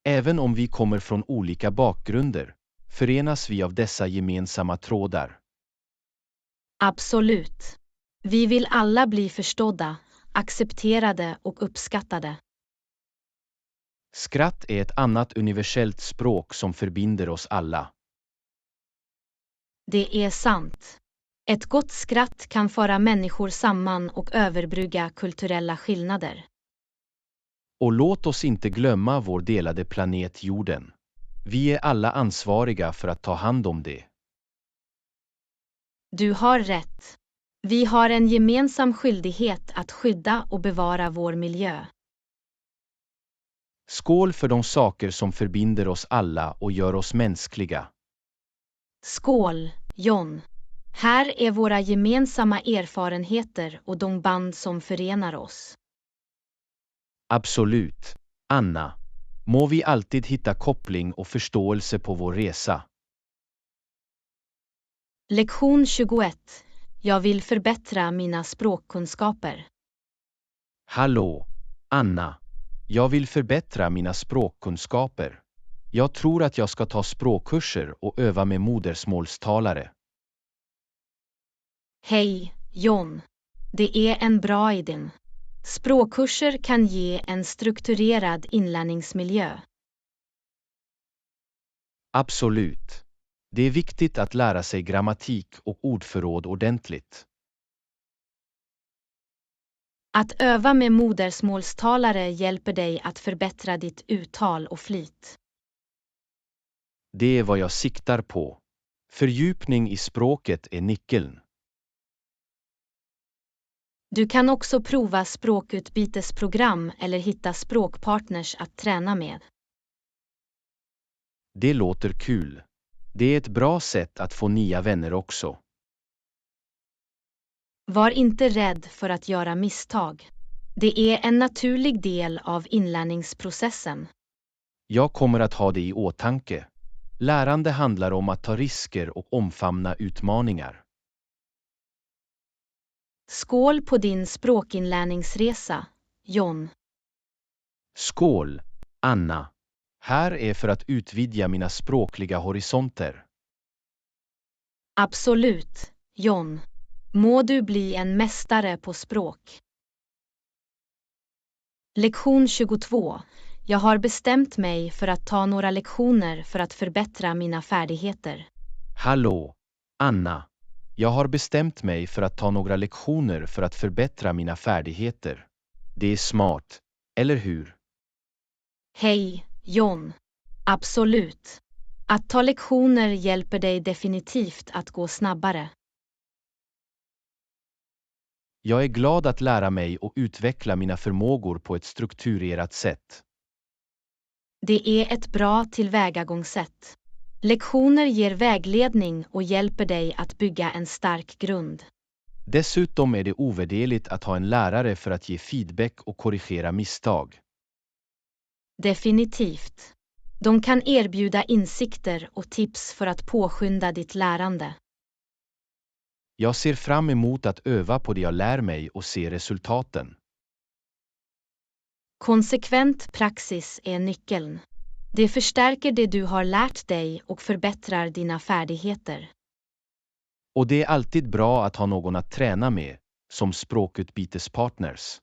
Speaker 2: Även om vi kommer från olika bakgrunder, förenas vi av dessa gemensamma trådar.
Speaker 1: Absolut. Vi vill alla bli förstådda, accepterade och uppskattade.
Speaker 2: Skratt är ett annat universellt språk som förbinder oss alla.
Speaker 1: Det är sant. Ett gott skratt kan föra människor samman och överbrygga kulturella skillnader.
Speaker 2: Och låt oss inte glömma vår delade planet jorden. Vi är alla ansvariga för att ta hand om det.
Speaker 1: Du har rätt. Vi har en gemensam skyldighet att skydda och bevara vår miljö.
Speaker 2: Skål för de saker som förbinder oss alla och gör oss mänskliga.
Speaker 1: Skål, John. Här är våra gemensamma erfarenheter och de band som förenar oss.
Speaker 2: Absolut, Anna. Må vi alltid hitta koppling och förståelse på vår resa.
Speaker 1: Lektion 21. Jag vill förbättra mina språkkunskaper.
Speaker 2: Hallå, Anna. Jag vill förbättra mina språkkunskaper. Jag tror att jag ska ta språkkurser och öva med modersmålstalare.
Speaker 1: Hej, John. Det är en bra idé. Språkkurser kan ge en strukturerad inlärningsmiljö.
Speaker 2: Absolut. Det är viktigt att lära sig grammatik och ordförråd ordentligt.
Speaker 1: Att öva med modersmålstalare hjälper dig att förbättra ditt uttal och flit.
Speaker 2: Det är vad jag siktar på. Fördjupning i språket är nyckeln.
Speaker 1: Du kan också prova språkutbytesprogram eller hitta språkpartners att träna med.
Speaker 2: Det låter kul. Det är ett bra sätt att få nya vänner också.
Speaker 1: Var inte rädd för att göra misstag. Det är en naturlig del av inlärningsprocessen.
Speaker 2: Jag kommer att ha det i åtanke. Lärande handlar om att ta risker och omfamna utmaningar.
Speaker 1: Skål på din språkinlärningsresa, John.
Speaker 2: Skål, Anna. Här är för att utvidga mina språkliga horisonter.
Speaker 1: Absolut, John. Må du bli en mästare på språk. Lektion 22. Jag har bestämt mig för att ta några lektioner för att förbättra mina färdigheter.
Speaker 2: Hallå, Anna. Jag har bestämt mig för att ta några lektioner för att förbättra mina färdigheter. Det är smart, eller hur?
Speaker 1: Hej, John. Absolut. Att ta lektioner hjälper dig definitivt att gå snabbare.
Speaker 2: Jag är glad att lära mig och utveckla mina förmågor på ett strukturerat sätt.
Speaker 1: Det är ett bra tillvägagångssätt. Lektioner ger vägledning och hjälper dig att bygga en stark grund.
Speaker 2: Dessutom är det ovärderligt att ha en lärare för att ge feedback och korrigera misstag.
Speaker 1: Definitivt. De kan erbjuda insikter och tips för att påskynda ditt lärande.
Speaker 2: Jag ser fram emot att öva på det jag lär mig och se resultaten.
Speaker 1: Konsekvent praxis är nyckeln. Det förstärker det du har lärt dig och förbättrar dina färdigheter.
Speaker 2: Och det är alltid bra att ha någon att träna med, som språkutbytespartners.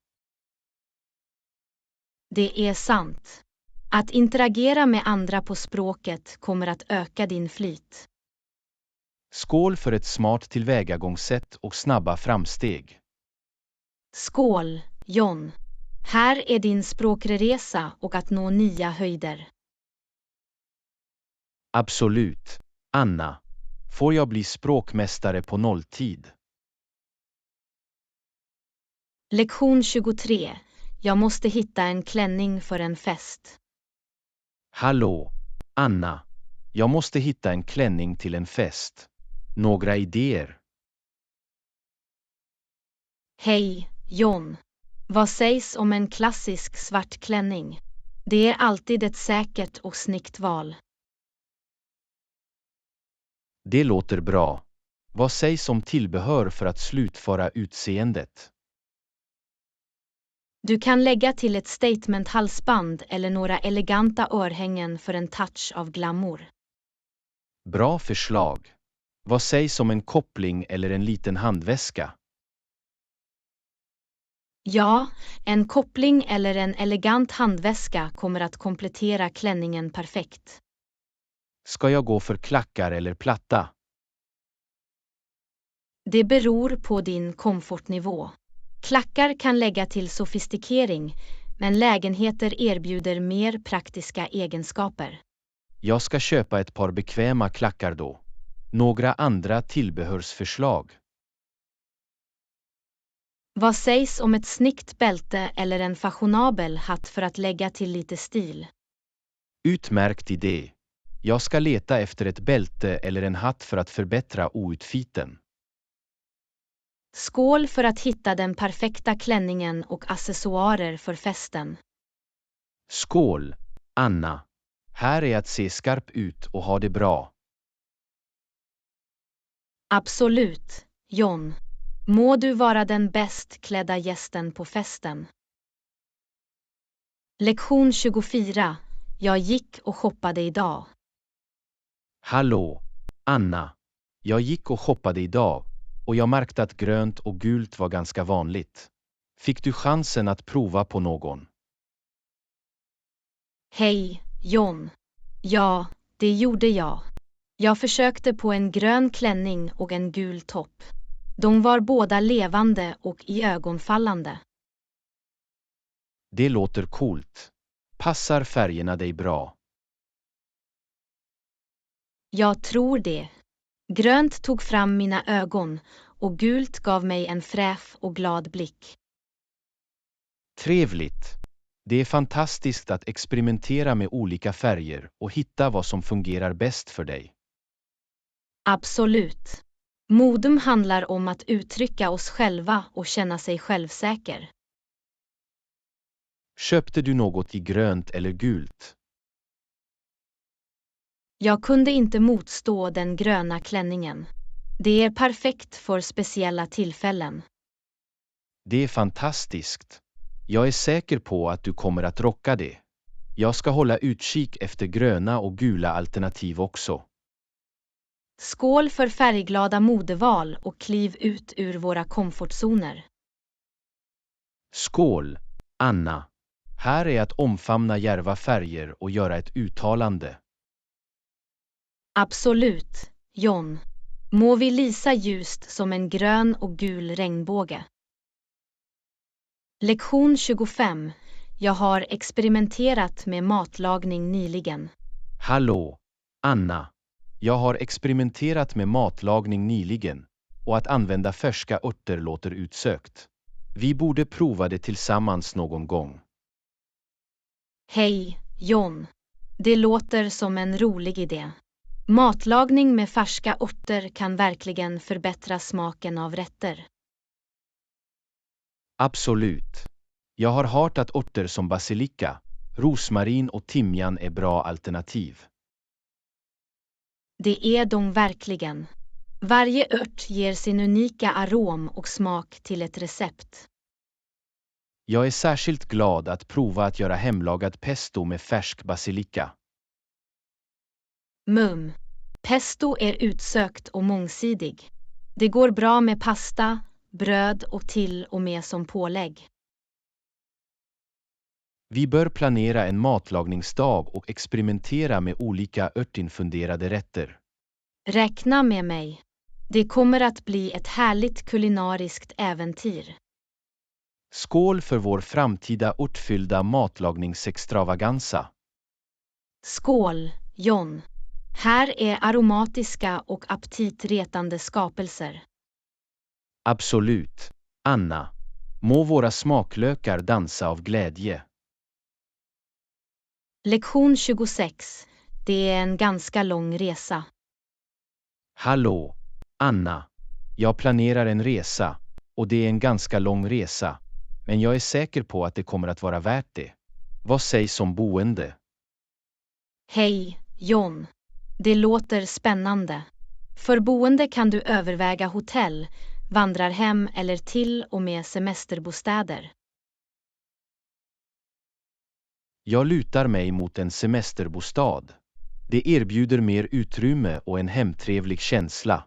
Speaker 1: Det är sant. Att interagera med andra på språket kommer att öka din flyt.
Speaker 2: Skål för ett smart tillvägagångssätt och snabba framsteg.
Speaker 1: Skål, John. Här är din språkresa och att nå nya höjder.
Speaker 2: Absolut, Anna. Får jag bli språkmästare på nolltid?
Speaker 1: Lektion 23. Jag måste hitta en klänning för en fest.
Speaker 2: Hallå, Anna. Jag måste hitta en klänning till en fest. Några idéer?
Speaker 1: Hej, John. Vad sägs om en klassisk svart klänning? Det är alltid ett säkert och snyggt val.
Speaker 2: Det låter bra. Vad sägs om tillbehör för att slutföra utseendet?
Speaker 1: Du kan lägga till ett statement-halsband eller några eleganta örhängen för en touch av glamour.
Speaker 2: Bra förslag. Vad sägs om en koppling eller en liten handväska?
Speaker 1: Ja, en koppling eller en elegant handväska kommer att komplettera klänningen perfekt.
Speaker 2: Ska jag gå för klackar eller platta?
Speaker 1: Det beror på din komfortnivå. Klackar kan lägga till sofistikering, men lägenheter erbjuder mer praktiska egenskaper.
Speaker 2: Jag ska köpa ett par bekväma klackar då. Några andra tillbehörsförslag.
Speaker 1: Vad sägs om ett snyggt bälte eller en fashionabel hatt för att lägga till lite stil?
Speaker 2: Utmärkt idé. Jag ska leta efter ett bälte eller en hatt för att förbättra outfiten.
Speaker 1: Skål för att hitta den perfekta klänningen och accessoarer för festen.
Speaker 2: Skål, Anna. Här är att se skarp ut och ha det bra.
Speaker 1: Absolut, John. Må du vara den bäst klädda gästen på festen. Lektion 24. Jag gick och shoppade idag.
Speaker 2: Hallå, Anna. Jag gick och shoppade idag och jag märkte att grönt och gult var ganska vanligt. Fick du chansen att prova på någon?
Speaker 1: Hej, John. Ja, det gjorde jag. Jag försökte på en grön klänning och en gul topp. De var båda levande och iögonfallande.
Speaker 2: Det låter coolt. Passar färgerna dig bra?
Speaker 1: Jag tror det. Grönt tog fram mina ögon och gult gav mig en fräsch och glad blick.
Speaker 2: Trevligt. Det är fantastiskt att experimentera med olika färger och hitta vad som fungerar bäst för dig.
Speaker 1: Absolut. Modum handlar om att uttrycka oss själva och känna sig självsäker.
Speaker 2: Köpte du något i grönt eller gult?
Speaker 1: Jag kunde inte motstå den gröna klänningen. Det är perfekt för speciella tillfällen.
Speaker 2: Det är fantastiskt. Jag är säker på att du kommer att rocka det. Jag ska hålla utkik efter gröna och gula alternativ också.
Speaker 1: Skål för färgglada modeval och kliv ut ur våra komfortzoner.
Speaker 2: Skål, Anna. Här är att omfamna djärva färger och göra ett uttalande.
Speaker 1: Absolut, John. Må vi lysa ljust som en grön och gul regnbåge. Lektion 25. Jag har experimenterat med matlagning nyligen.
Speaker 2: Hallå, Anna. Jag har experimenterat med matlagning nyligen och att använda färska örter låter utsökt. Vi borde prova det tillsammans någon gång.
Speaker 1: Hej, John. Det låter som en rolig idé. Matlagning med färska örter kan verkligen förbättra smaken av rätter.
Speaker 2: Absolut. Jag har hört att örter som basilika, rosmarin och timjan är bra alternativ.
Speaker 1: Det är de verkligen. Varje ört ger sin unika arom och smak till ett recept.
Speaker 2: Jag är särskilt glad att prova att göra hemlagad pesto med färsk basilika.
Speaker 1: Pesto är utsökt och mångsidig. Det går bra med pasta, bröd och till och med som pålägg.
Speaker 2: Vi bör planera en matlagningsdag och experimentera med olika örtinfunderade rätter.
Speaker 1: Räkna med mig. Det kommer att bli ett härligt kulinariskt äventyr.
Speaker 2: Skål för vår framtida örtfyllda matlagningsextravaganza.
Speaker 1: Skål, John. Här är aromatiska och aptitretande skapelser.
Speaker 2: Absolut, Anna. Må våra smaklökar dansa av glädje.
Speaker 1: Lektion 26. Det är en ganska lång resa.
Speaker 2: Hallå, Anna. Jag planerar en resa och det är en ganska lång resa, men jag är säker på att det kommer att vara värt det. Vad sägs om boende?
Speaker 1: Hej, John. Det låter spännande. För boende kan du överväga hotell, vandrarhem eller till och med semesterbostäder.
Speaker 2: Jag lutar mig mot en semesterbostad. Det erbjuder mer utrymme och en hemtrevlig känsla.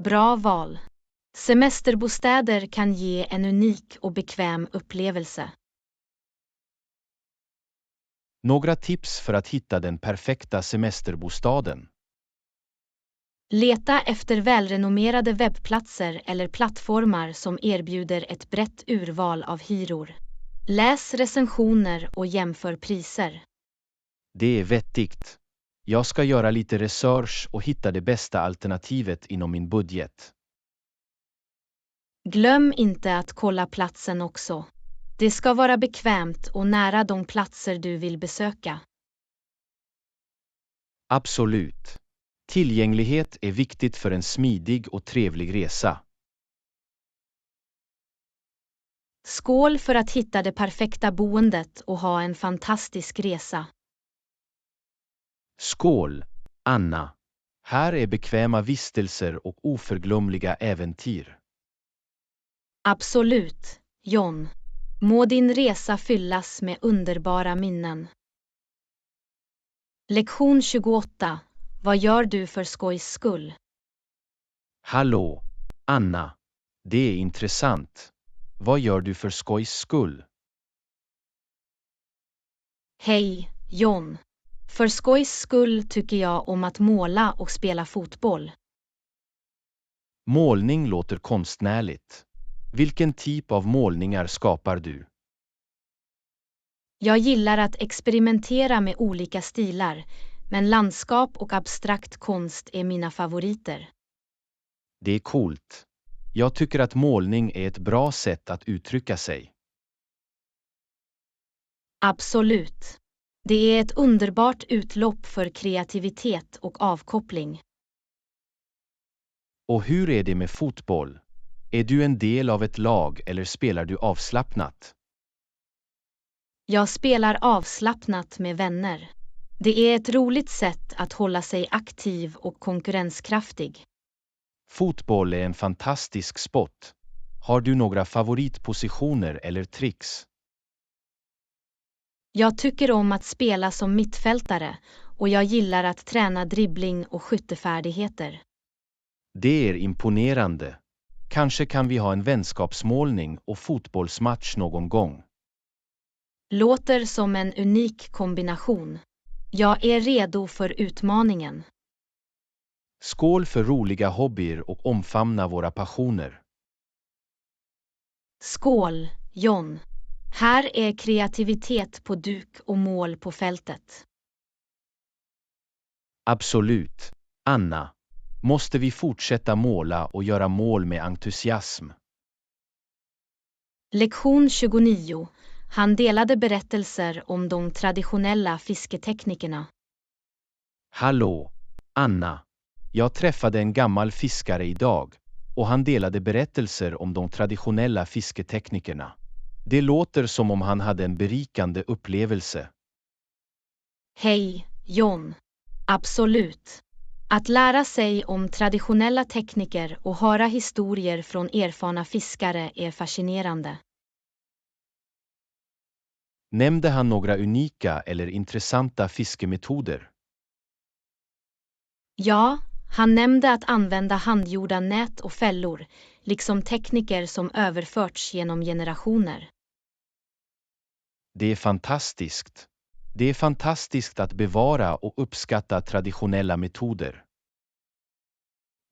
Speaker 1: Bra val. Semesterbostäder kan ge en unik och bekväm upplevelse.
Speaker 2: Några tips för att hitta den perfekta semesterbostaden.
Speaker 1: Leta efter välrenommerade webbplatser eller plattformar som erbjuder ett brett urval av hyror. Läs recensioner och jämför priser.
Speaker 2: Det är vettigt. Jag ska göra lite research och hitta det bästa alternativet inom min budget.
Speaker 1: Glöm inte att kolla platsen också. Det ska vara bekvämt och nära de platser du vill besöka.
Speaker 2: Absolut. Tillgänglighet är viktigt för en smidig och trevlig resa.
Speaker 1: Skål för att hitta det perfekta boendet och ha en fantastisk resa.
Speaker 2: Skål, Anna. Här är bekväma vistelser och oförglömliga äventyr.
Speaker 1: Absolut, John. Må din resa fyllas med underbara minnen. Lektion 28. Vad gör du för skojs skull?
Speaker 2: Hallå, Anna. Det är intressant. Vad gör du för skojs skull?
Speaker 1: Hej, John. För skojs skull tycker jag om att måla och spela fotboll.
Speaker 2: Målning låter konstnärligt. Vilken typ av målningar skapar du?
Speaker 1: Jag gillar att experimentera med olika stilar, men landskap och abstrakt konst är mina favoriter.
Speaker 2: Det är coolt. Jag tycker att målning är ett bra sätt att uttrycka sig.
Speaker 1: Absolut. Det är ett underbart utlopp för kreativitet och avkoppling.
Speaker 2: Och hur är det med fotboll? Är du en del av ett lag eller spelar du avslappnat?
Speaker 1: Jag spelar avslappnat med vänner. Det är ett roligt sätt att hålla sig aktiv och konkurrenskraftig.
Speaker 2: Fotboll är en fantastisk sport. Har du några favoritpositioner eller tricks?
Speaker 1: Jag tycker om att spela som mittfältare och jag gillar att träna dribbling och skyttefärdigheter.
Speaker 2: Det är imponerande. Kanske kan vi ha en vänskapsmålning och fotbollsmatch någon gång.
Speaker 1: Låter som en unik kombination. Jag är redo för utmaningen.
Speaker 2: Skål för roliga hobbyer och omfamna våra passioner.
Speaker 1: Skål, John. Här är kreativitet på duk och mål på fältet.
Speaker 2: Absolut, Anna. Måste vi fortsätta måla och göra mål med entusiasm?
Speaker 1: Lektion 29. Han delade berättelser om de traditionella fisketeknikerna.
Speaker 2: Hallå, Anna. Jag träffade en gammal fiskare idag och han delade berättelser om de traditionella fisketeknikerna. Det låter som om han hade en berikande upplevelse.
Speaker 1: Hej, John. Absolut. Att lära sig om traditionella tekniker och höra historier från erfarna fiskare är fascinerande.
Speaker 2: Nämnde han några unika eller intressanta fiskemetoder?
Speaker 1: Ja, han nämnde att använda handgjorda nät och fällor, liksom tekniker som överförts genom generationer.
Speaker 2: Det är fantastiskt. Det är fantastiskt att bevara och uppskatta traditionella metoder.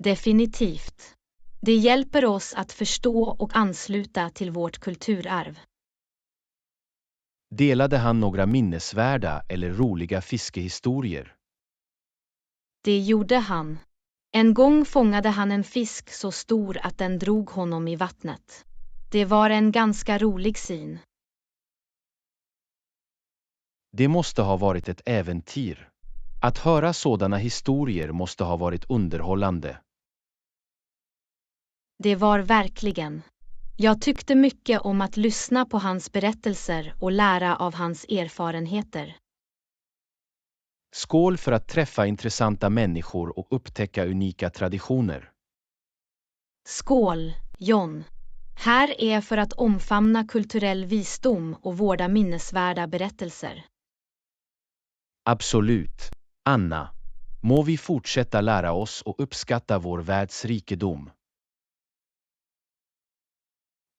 Speaker 1: Definitivt. Det hjälper oss att förstå och ansluta till vårt kulturarv.
Speaker 2: Delade han några minnesvärda eller roliga fiskehistorier?
Speaker 1: Det gjorde han. En gång fångade han en fisk så stor att den drog honom i vattnet. Det var en ganska rolig syn.
Speaker 2: Det måste ha varit ett äventyr. Att höra sådana historier måste ha varit underhållande.
Speaker 1: Det var verkligen. Jag tyckte mycket om att lyssna på hans berättelser och lära av hans erfarenheter.
Speaker 2: Skål för att träffa intressanta människor och upptäcka unika traditioner.
Speaker 1: Skål, John. Här är för att omfamna kulturell visdom och vårda minnesvärda berättelser.
Speaker 2: Absolut, Anna. Må vi fortsätta lära oss och uppskatta vår världs rikedom.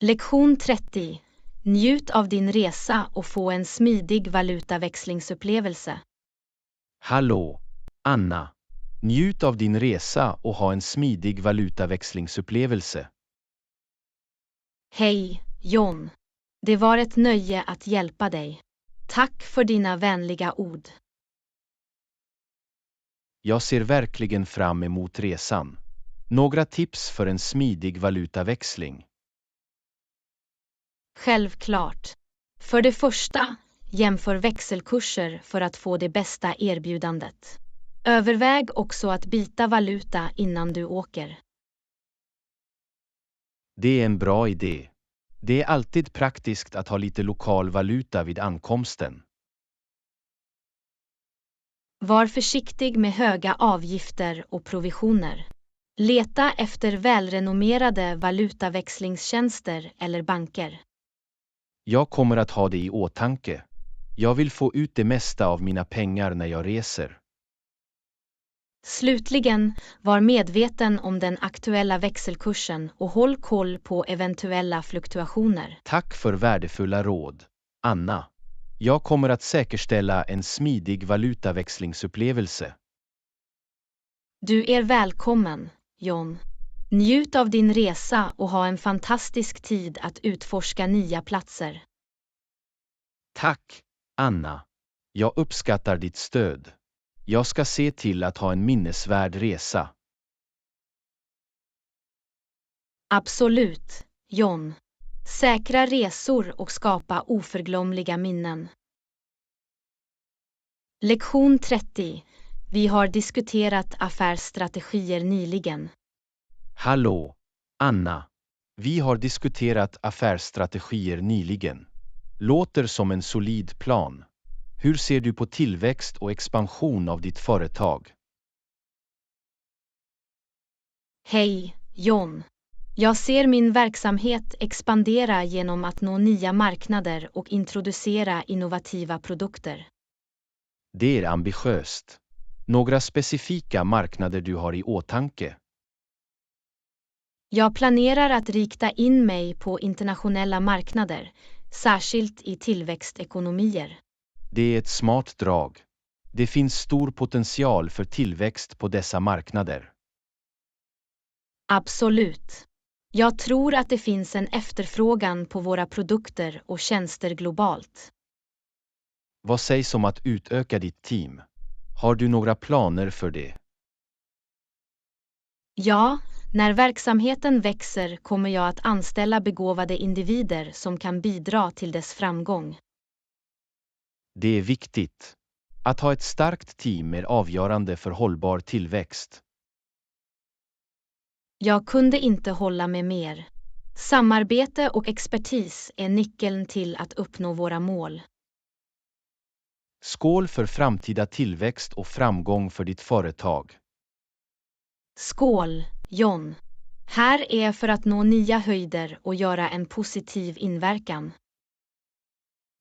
Speaker 1: Lektion 30. Njut av din resa och få en smidig valutaväxlingsupplevelse.
Speaker 2: Hallå, Anna. Njut av din resa och ha en smidig valutaväxlingsupplevelse.
Speaker 1: Hej, John. Det var ett nöje att hjälpa dig. Tack för dina vänliga ord.
Speaker 2: Jag ser verkligen fram emot resan. Några tips för en smidig valutaväxling.
Speaker 1: Självklart. För det första, jämför växelkurser för att få det bästa erbjudandet. Överväg också att byta valuta innan du åker.
Speaker 2: Det är en bra idé. Det är alltid praktiskt att ha lite lokal valuta vid ankomsten.
Speaker 1: Var försiktig med höga avgifter och provisioner. Leta efter välrenommerade valutaväxlingstjänster eller banker.
Speaker 2: Jag kommer att ha det i åtanke. Jag vill få ut det mesta av mina pengar när jag reser.
Speaker 1: Slutligen, var medveten om den aktuella växelkursen och håll koll på eventuella fluktuationer.
Speaker 2: Tack för värdefulla råd, Anna. Jag kommer att säkerställa en smidig valutaväxlingsupplevelse.
Speaker 1: Du är välkommen, John. Njut av din resa och ha en fantastisk tid att utforska nya platser.
Speaker 2: Tack, Anna. Jag uppskattar ditt stöd. Jag ska se till att ha en minnesvärd resa.
Speaker 1: Absolut, John. Säkra resor och skapa oförglömliga minnen. Lektion 30. Vi har diskuterat affärsstrategier nyligen.
Speaker 2: Hallå, Anna. Vi har diskuterat affärsstrategier nyligen. Låter som en solid plan. Hur ser du på tillväxt och expansion av ditt företag?
Speaker 1: Hej, John. Jag ser min verksamhet expandera genom att nå nya marknader och introducera innovativa produkter.
Speaker 2: Det är ambitiöst. Några specifika marknader du har i åtanke?
Speaker 1: Jag planerar att rikta in mig på internationella marknader, särskilt i tillväxtekonomier.
Speaker 2: Det är ett smart drag. Det finns stor potential för tillväxt på dessa marknader.
Speaker 1: Absolut. Jag tror att det finns en efterfrågan på våra produkter och tjänster globalt.
Speaker 2: Vad sägs om att utöka ditt team? Har du några planer för det?
Speaker 1: Ja, när verksamheten växer kommer jag att anställa begåvade individer som kan bidra till dess framgång.
Speaker 2: Det är viktigt. Att ha ett starkt team är avgörande för hållbar tillväxt.
Speaker 1: Jag kunde inte hålla med mer. Samarbete och expertis är nyckeln till att uppnå våra mål.
Speaker 2: Skål för framtida tillväxt och framgång för ditt företag.
Speaker 1: Skål, John. Här är för att nå nya höjder och göra en positiv inverkan.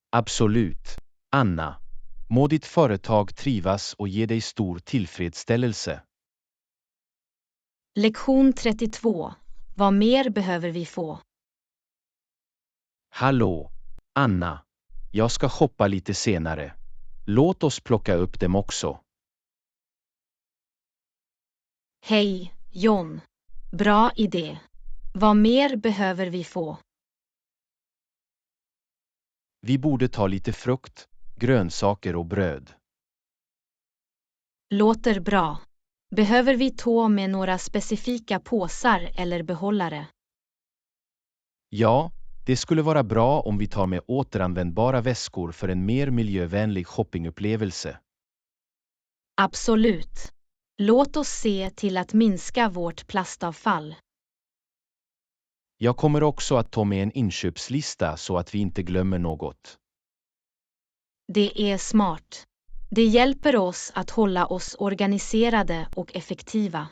Speaker 2: Absolut, Anna. Må ditt företag trivas och ge dig stor tillfredsställelse.
Speaker 1: Lektion 32. Vad mer behöver vi få?
Speaker 2: Hallå, Anna. Jag ska shoppa lite senare. Låt oss plocka upp dem också.
Speaker 1: Hej, John. Bra idé. Vad mer behöver vi få?
Speaker 2: Vi borde ta lite frukt, grönsaker och bröd.
Speaker 1: Låter bra. Behöver vi ta med några specifika påsar eller behållare?
Speaker 2: Ja, det skulle vara bra om vi tar med återanvändbara väskor för en mer miljövänlig shoppingupplevelse.
Speaker 1: Absolut. Låt oss se till att minska vårt plastavfall.
Speaker 2: Jag kommer också att ta med en inköpslista så att vi inte glömmer något.
Speaker 1: Det är smart. Det hjälper oss att hålla oss organiserade och effektiva.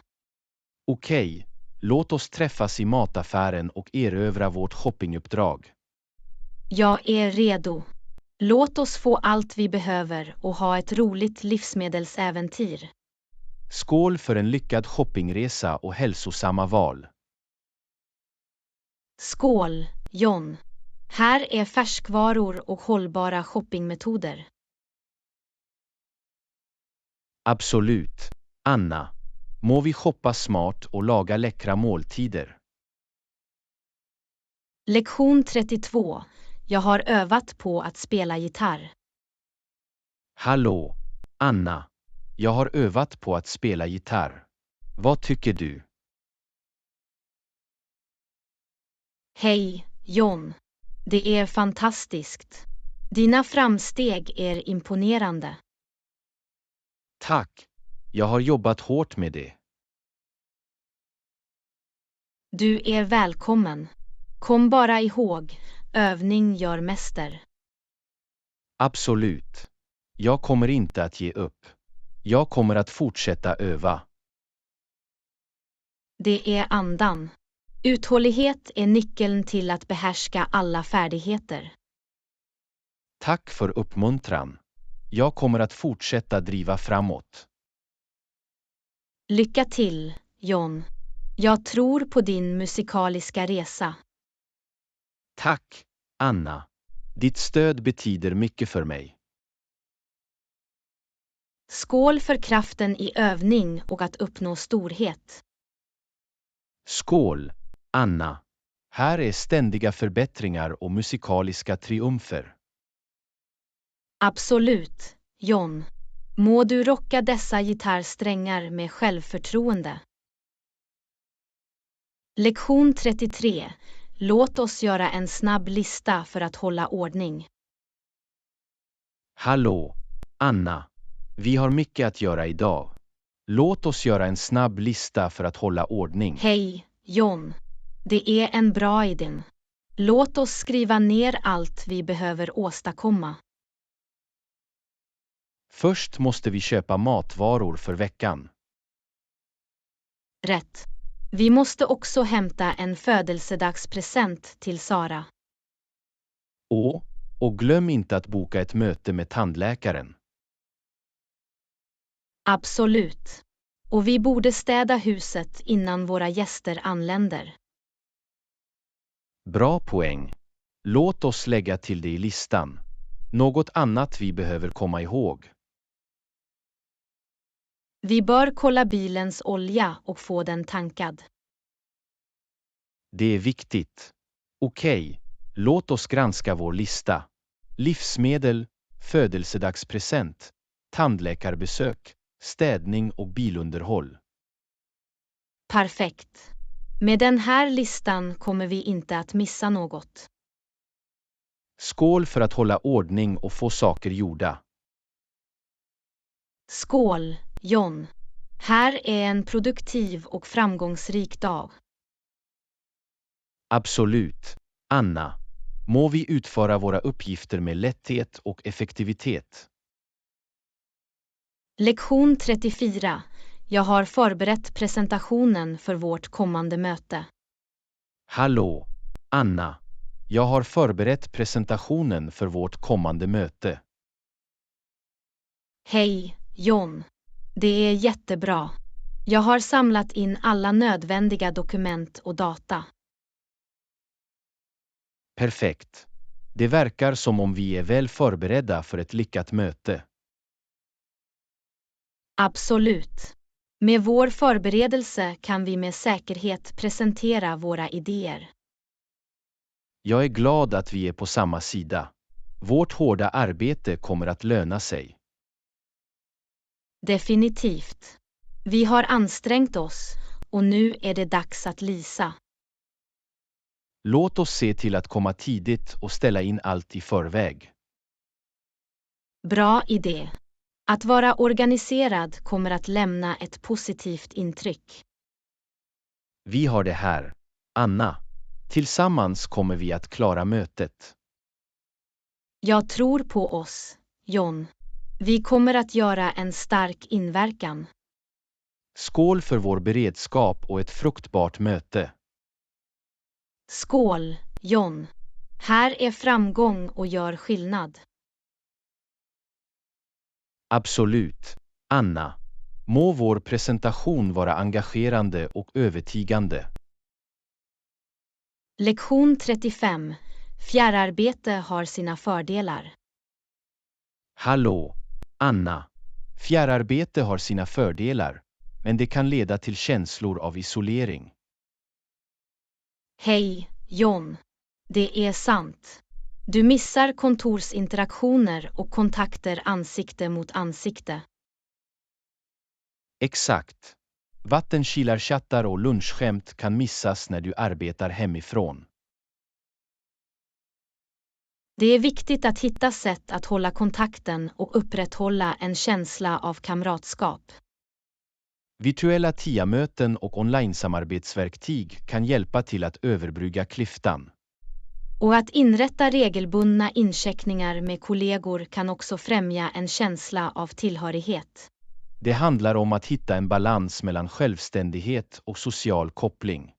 Speaker 2: Okej, låt oss träffas i mataffären och erövra vårt shoppinguppdrag.
Speaker 1: Jag är redo. Låt oss få allt vi behöver och ha ett roligt livsmedelsäventyr.
Speaker 2: Skål för en lyckad shoppingresa och hälsosamma val.
Speaker 1: Skål, John. Här är färskvaror och hållbara shoppingmetoder.
Speaker 2: Absolut, Anna. Må vi shoppa smart och laga läckra måltider.
Speaker 1: Lektion 32. Jag har övat på att spela gitarr.
Speaker 2: Hallå, Anna. Jag har övat på att spela gitarr. Vad tycker du?
Speaker 1: Hej, John. Det är fantastiskt. Dina framsteg är imponerande.
Speaker 2: Tack. Jag har jobbat hårt med det.
Speaker 1: Du är välkommen. Kom bara ihåg, övning gör mäster.
Speaker 2: Absolut. Jag kommer inte att ge upp. Jag kommer att fortsätta öva.
Speaker 1: Det är andan. Uthållighet är nyckeln till att behärska alla färdigheter.
Speaker 2: Tack för uppmuntran. Jag kommer att fortsätta driva framåt.
Speaker 1: Lycka till, John. Jag tror på din musikaliska resa.
Speaker 2: Tack, Anna. Ditt stöd betyder mycket för mig.
Speaker 1: Skål för kraften i övning och att uppnå storhet.
Speaker 2: Skål, Anna. Här är ständiga förbättringar och musikaliska triumfer.
Speaker 1: Absolut, John. Må du rocka dessa gitarrsträngar med självförtroende. Lektion 33. Låt oss göra en snabb lista för att hålla ordning.
Speaker 2: Hallå, Anna. Vi har mycket att göra idag. Låt oss göra en snabb lista för att hålla ordning.
Speaker 1: Hej, John. Det är en bra idé. Låt oss skriva ner allt vi behöver åstadkomma.
Speaker 2: Först måste vi köpa matvaror för veckan.
Speaker 1: Rätt. Vi måste också hämta en födelsedagspresent till Sara.
Speaker 2: Och glöm inte att boka ett möte med tandläkaren.
Speaker 1: Absolut. Och vi borde städa huset innan våra gäster anländer.
Speaker 2: Bra poäng. Låt oss lägga till det i listan. Något annat vi behöver komma ihåg.
Speaker 1: Vi bör kolla bilens olja och få den tankad.
Speaker 2: Det är viktigt. Okej, låt oss granska vår lista. Livsmedel, födelsedagspresent, tandläkarbesök, städning och bilunderhåll.
Speaker 1: Perfekt. Med den här listan kommer vi inte att missa något.
Speaker 2: Skål för att hålla ordning och få saker gjorda.
Speaker 1: Skål, John. Här är en produktiv och framgångsrik dag.
Speaker 2: Absolut, Anna. Må vi utföra våra uppgifter med lätthet och effektivitet.
Speaker 1: Lektion 34. Jag har förberett presentationen för vårt kommande möte.
Speaker 2: Hallå, Anna. Jag har förberett presentationen för vårt kommande möte.
Speaker 1: Hej, John. Det är jättebra. Jag har samlat in alla nödvändiga dokument och data.
Speaker 2: Perfekt. Det verkar som om vi är väl förberedda för ett lyckat möte.
Speaker 1: Absolut. Med vår förberedelse kan vi med säkerhet presentera våra idéer.
Speaker 2: Jag är glad att vi är på samma sida. Vårt hårda arbete kommer att löna sig.
Speaker 1: Definitivt. Vi har ansträngt oss och nu är det dags att lisa.
Speaker 2: Låt oss se till att komma tidigt och ställa in allt i förväg.
Speaker 1: Bra idé. Att vara organiserad kommer att lämna ett positivt intryck.
Speaker 2: Vi har det här, Anna. Tillsammans kommer vi att klara mötet.
Speaker 1: Jag tror på oss, John. Vi kommer att göra en stark inverkan.
Speaker 2: Skål för vår beredskap och ett fruktbart möte.
Speaker 1: Skål, John. Här är framgång och gör skillnad.
Speaker 2: Absolut, Anna. Må vår presentation vara engagerande och övertygande.
Speaker 1: Lektion 35. Fjärrarbete har sina fördelar.
Speaker 2: Hallå, Anna. Fjärrarbete har sina fördelar, men det kan leda till känslor av isolering.
Speaker 1: Hej, John. Det är sant. Du missar kontorsinteraktioner och kontakter ansikte mot ansikte.
Speaker 2: Exakt. Vattenkilarchattar och lunchskämt kan missas när du arbetar hemifrån.
Speaker 1: Det är viktigt att hitta sätt att hålla kontakten och upprätthålla en känsla av kamratskap.
Speaker 2: Virtuella TIA-möten och online-samarbetsverktyg kan hjälpa till att överbrygga klyftan.
Speaker 1: Och att inrätta regelbundna incheckningar med kollegor kan också främja en känsla av tillhörighet.
Speaker 2: Det handlar om att hitta en balans mellan självständighet och social koppling.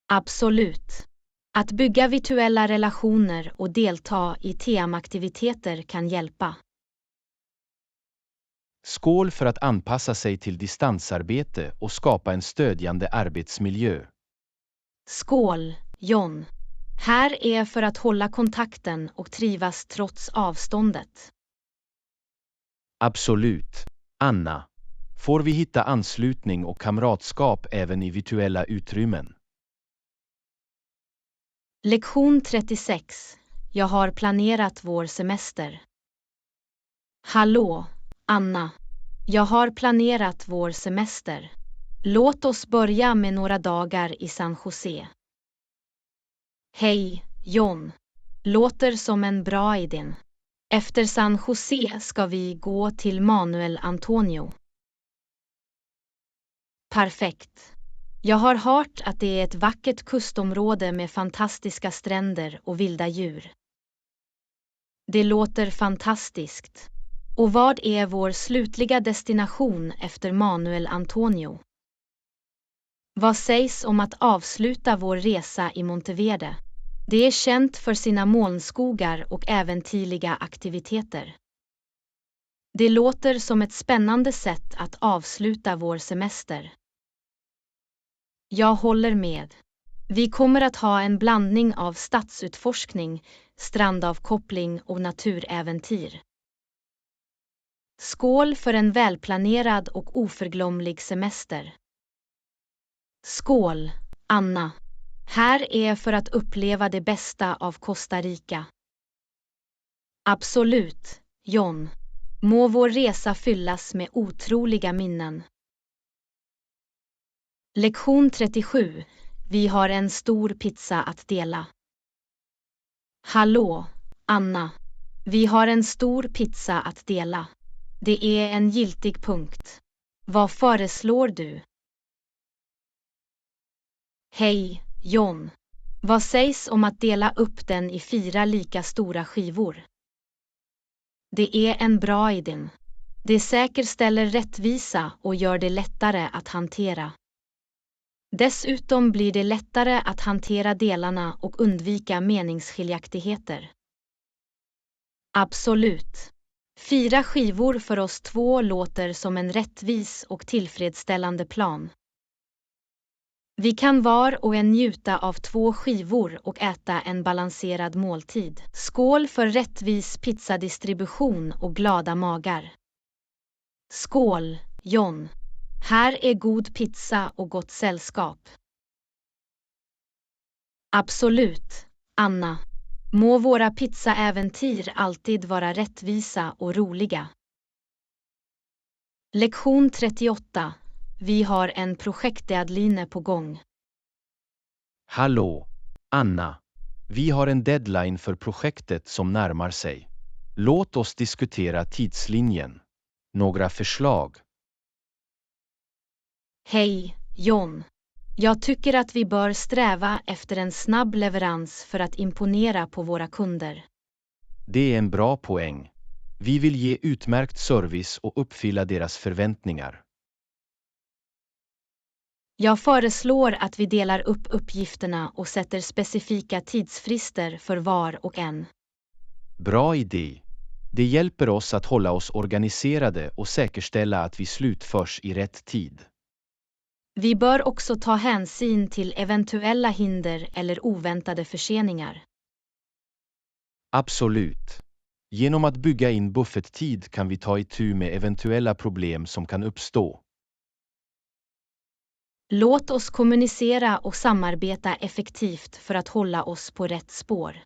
Speaker 1: Absolut. Att bygga virtuella relationer och delta i teamaktiviteter kan hjälpa.
Speaker 2: Skål för att anpassa sig till distansarbete och skapa en stödjande arbetsmiljö.
Speaker 1: Skål, John. Här är för att hålla kontakten och trivas trots avståndet.
Speaker 2: Absolut, Anna. Får vi hitta anslutning och kamratskap även i virtuella utrymmen?
Speaker 1: Lektion 36. Jag har planerat vår semester. Hallå, Anna. Jag har planerat vår semester. Låt oss börja med några dagar i San Jose. Hej, John. Låter som en bra idé. Efter San Jose ska vi gå till Manuel Antonio. Perfekt. Jag har hört att det är ett vackert kustområde med fantastiska stränder och vilda djur. Det låter fantastiskt. Och vad är vår slutliga destination efter Manuel Antonio? Vad sägs om att avsluta vår resa i Monteverde? Det är känt för sina molnskogar och äventyrliga aktiviteter. Det låter som ett spännande sätt att avsluta vår semester. Jag håller med. Vi kommer att ha en blandning av stadsutforskning, strandavkoppling och naturäventyr. Skål för en välplanerad och oförglömlig semester. Skål, Anna. Här är för att uppleva det bästa av Costa Rica. Absolut, John. Må vår resa fyllas med otroliga minnen. Lektion 37. Vi har en stor pizza att dela. Hallå, Anna. Vi har en stor pizza att dela. Det är en giltig punkt. Vad föreslår du? Hej, John. Vad sägs om att dela upp den i 4 lika stora skivor? Det är en bra idé. Det säkerställer rättvisa och gör det lättare att hantera. Dessutom blir det lättare att hantera delarna och undvika meningsskiljaktigheter. Absolut. 4 skivor för oss 2 låter som en rättvis och tillfredsställande plan. Vi kan var och en njuta av 2 skivor och äta en balanserad måltid. Skål för rättvis pizzadistribution och glada magar. Skål, John. Här är god pizza och gott sällskap. Absolut, Anna. Må våra pizzaäventyr alltid vara rättvisa och roliga. Lektion 38. Vi har en projektdeadline på gång.
Speaker 2: Hallå, Anna. Vi har en deadline för projektet som närmar sig. Låt oss diskutera tidslinjen. Några förslag?
Speaker 1: Hej, John. Jag tycker att vi bör sträva efter en snabb leverans för att imponera på våra kunder.
Speaker 2: Det är en bra poäng. Vi vill ge utmärkt service och uppfylla deras förväntningar.
Speaker 1: Jag föreslår att vi delar upp uppgifterna och sätter specifika tidsfrister för var och en.
Speaker 2: Bra idé. Det hjälper oss att hålla oss organiserade och säkerställa att vi slutförs i rätt tid.
Speaker 1: Vi bör också ta hänsyn till eventuella hinder eller oväntade förseningar.
Speaker 2: Absolut. Genom att bygga in bufferttid kan vi ta itu med eventuella problem som kan uppstå.
Speaker 1: Låt oss kommunicera och samarbeta effektivt för att hålla oss på rätt spår.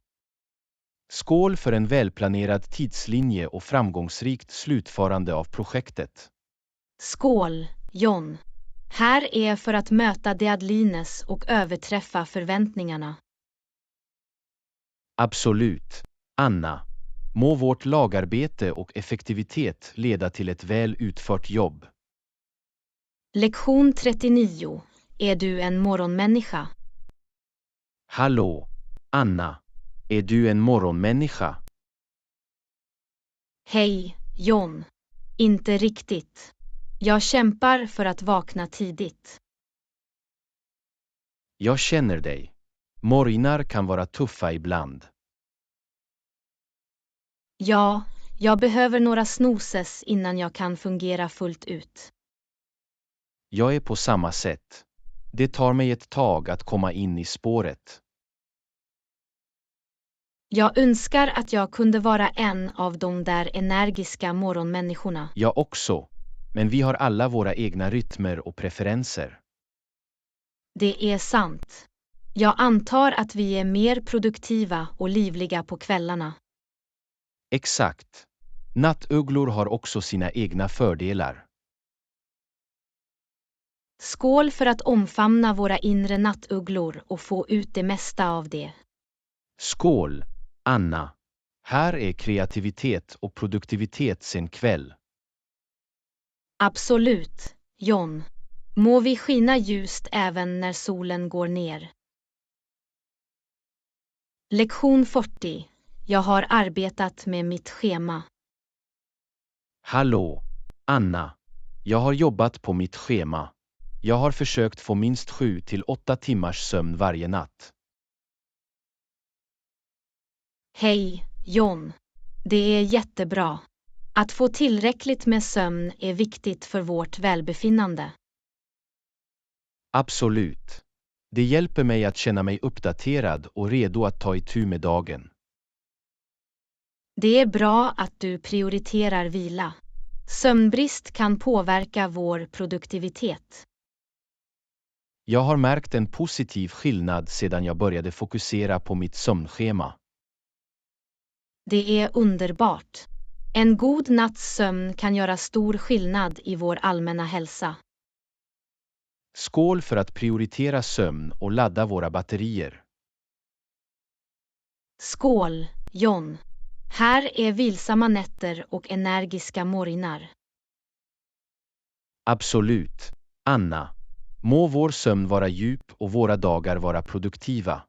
Speaker 2: Skål för en välplanerad tidslinje och framgångsrikt slutförande av projektet.
Speaker 1: Skål, John. Här är för att möta deadlines och överträffa förväntningarna.
Speaker 2: Absolut, Anna. Må vårt lagarbete och effektivitet leda till ett väl utfört jobb.
Speaker 1: Lektion 39. Är du en morgonmänniska?
Speaker 2: Hallå, Anna. Är du en morgonmänniska?
Speaker 1: Hej, John. Inte riktigt. Jag kämpar för att vakna tidigt.
Speaker 2: Jag känner dig. Morgnar kan vara tuffa ibland.
Speaker 1: Ja, jag behöver några snoses innan jag kan fungera fullt ut.
Speaker 2: Jag är på samma sätt. Det tar mig ett tag att komma in i spåret.
Speaker 1: Jag önskar att jag kunde vara en av de där energiska morgonmänniskorna.
Speaker 2: Jag också. Men vi har alla våra egna rytmer och preferenser.
Speaker 1: Det är sant. Jag antar att vi är mer produktiva och livliga på kvällarna.
Speaker 2: Exakt. Nattugglor har också sina egna fördelar.
Speaker 1: Skål för att omfamna våra inre nattugglor och få ut det mesta av det.
Speaker 2: Skål, Anna. Här är kreativitet och produktivitet sen kväll.
Speaker 1: Absolut, John. Må vi skina ljust även när solen går ner. Lektion 40. Jag har arbetat med mitt schema.
Speaker 2: Hallå, Anna. Jag har jobbat på mitt schema. Jag har försökt få minst 7 till 8 timmars sömn varje natt.
Speaker 1: Hej, John. Det är jättebra. Att få tillräckligt med sömn är viktigt för vårt välbefinnande.
Speaker 2: Absolut. Det hjälper mig att känna mig uppdaterad och redo att ta itu med dagen.
Speaker 1: Det är bra att du prioriterar vila. Sömnbrist kan påverka vår produktivitet.
Speaker 2: Jag har märkt en positiv skillnad sedan jag började fokusera på mitt sömnschema.
Speaker 1: Det är underbart. En god natts sömn kan göra stor skillnad i vår allmänna hälsa.
Speaker 2: Skål för att prioritera sömn och ladda våra batterier.
Speaker 1: Skål, John. Här är vilsamma nätter och energiska morgnar.
Speaker 2: Absolut, Anna. Må vår sömn vara djup och våra dagar vara produktiva.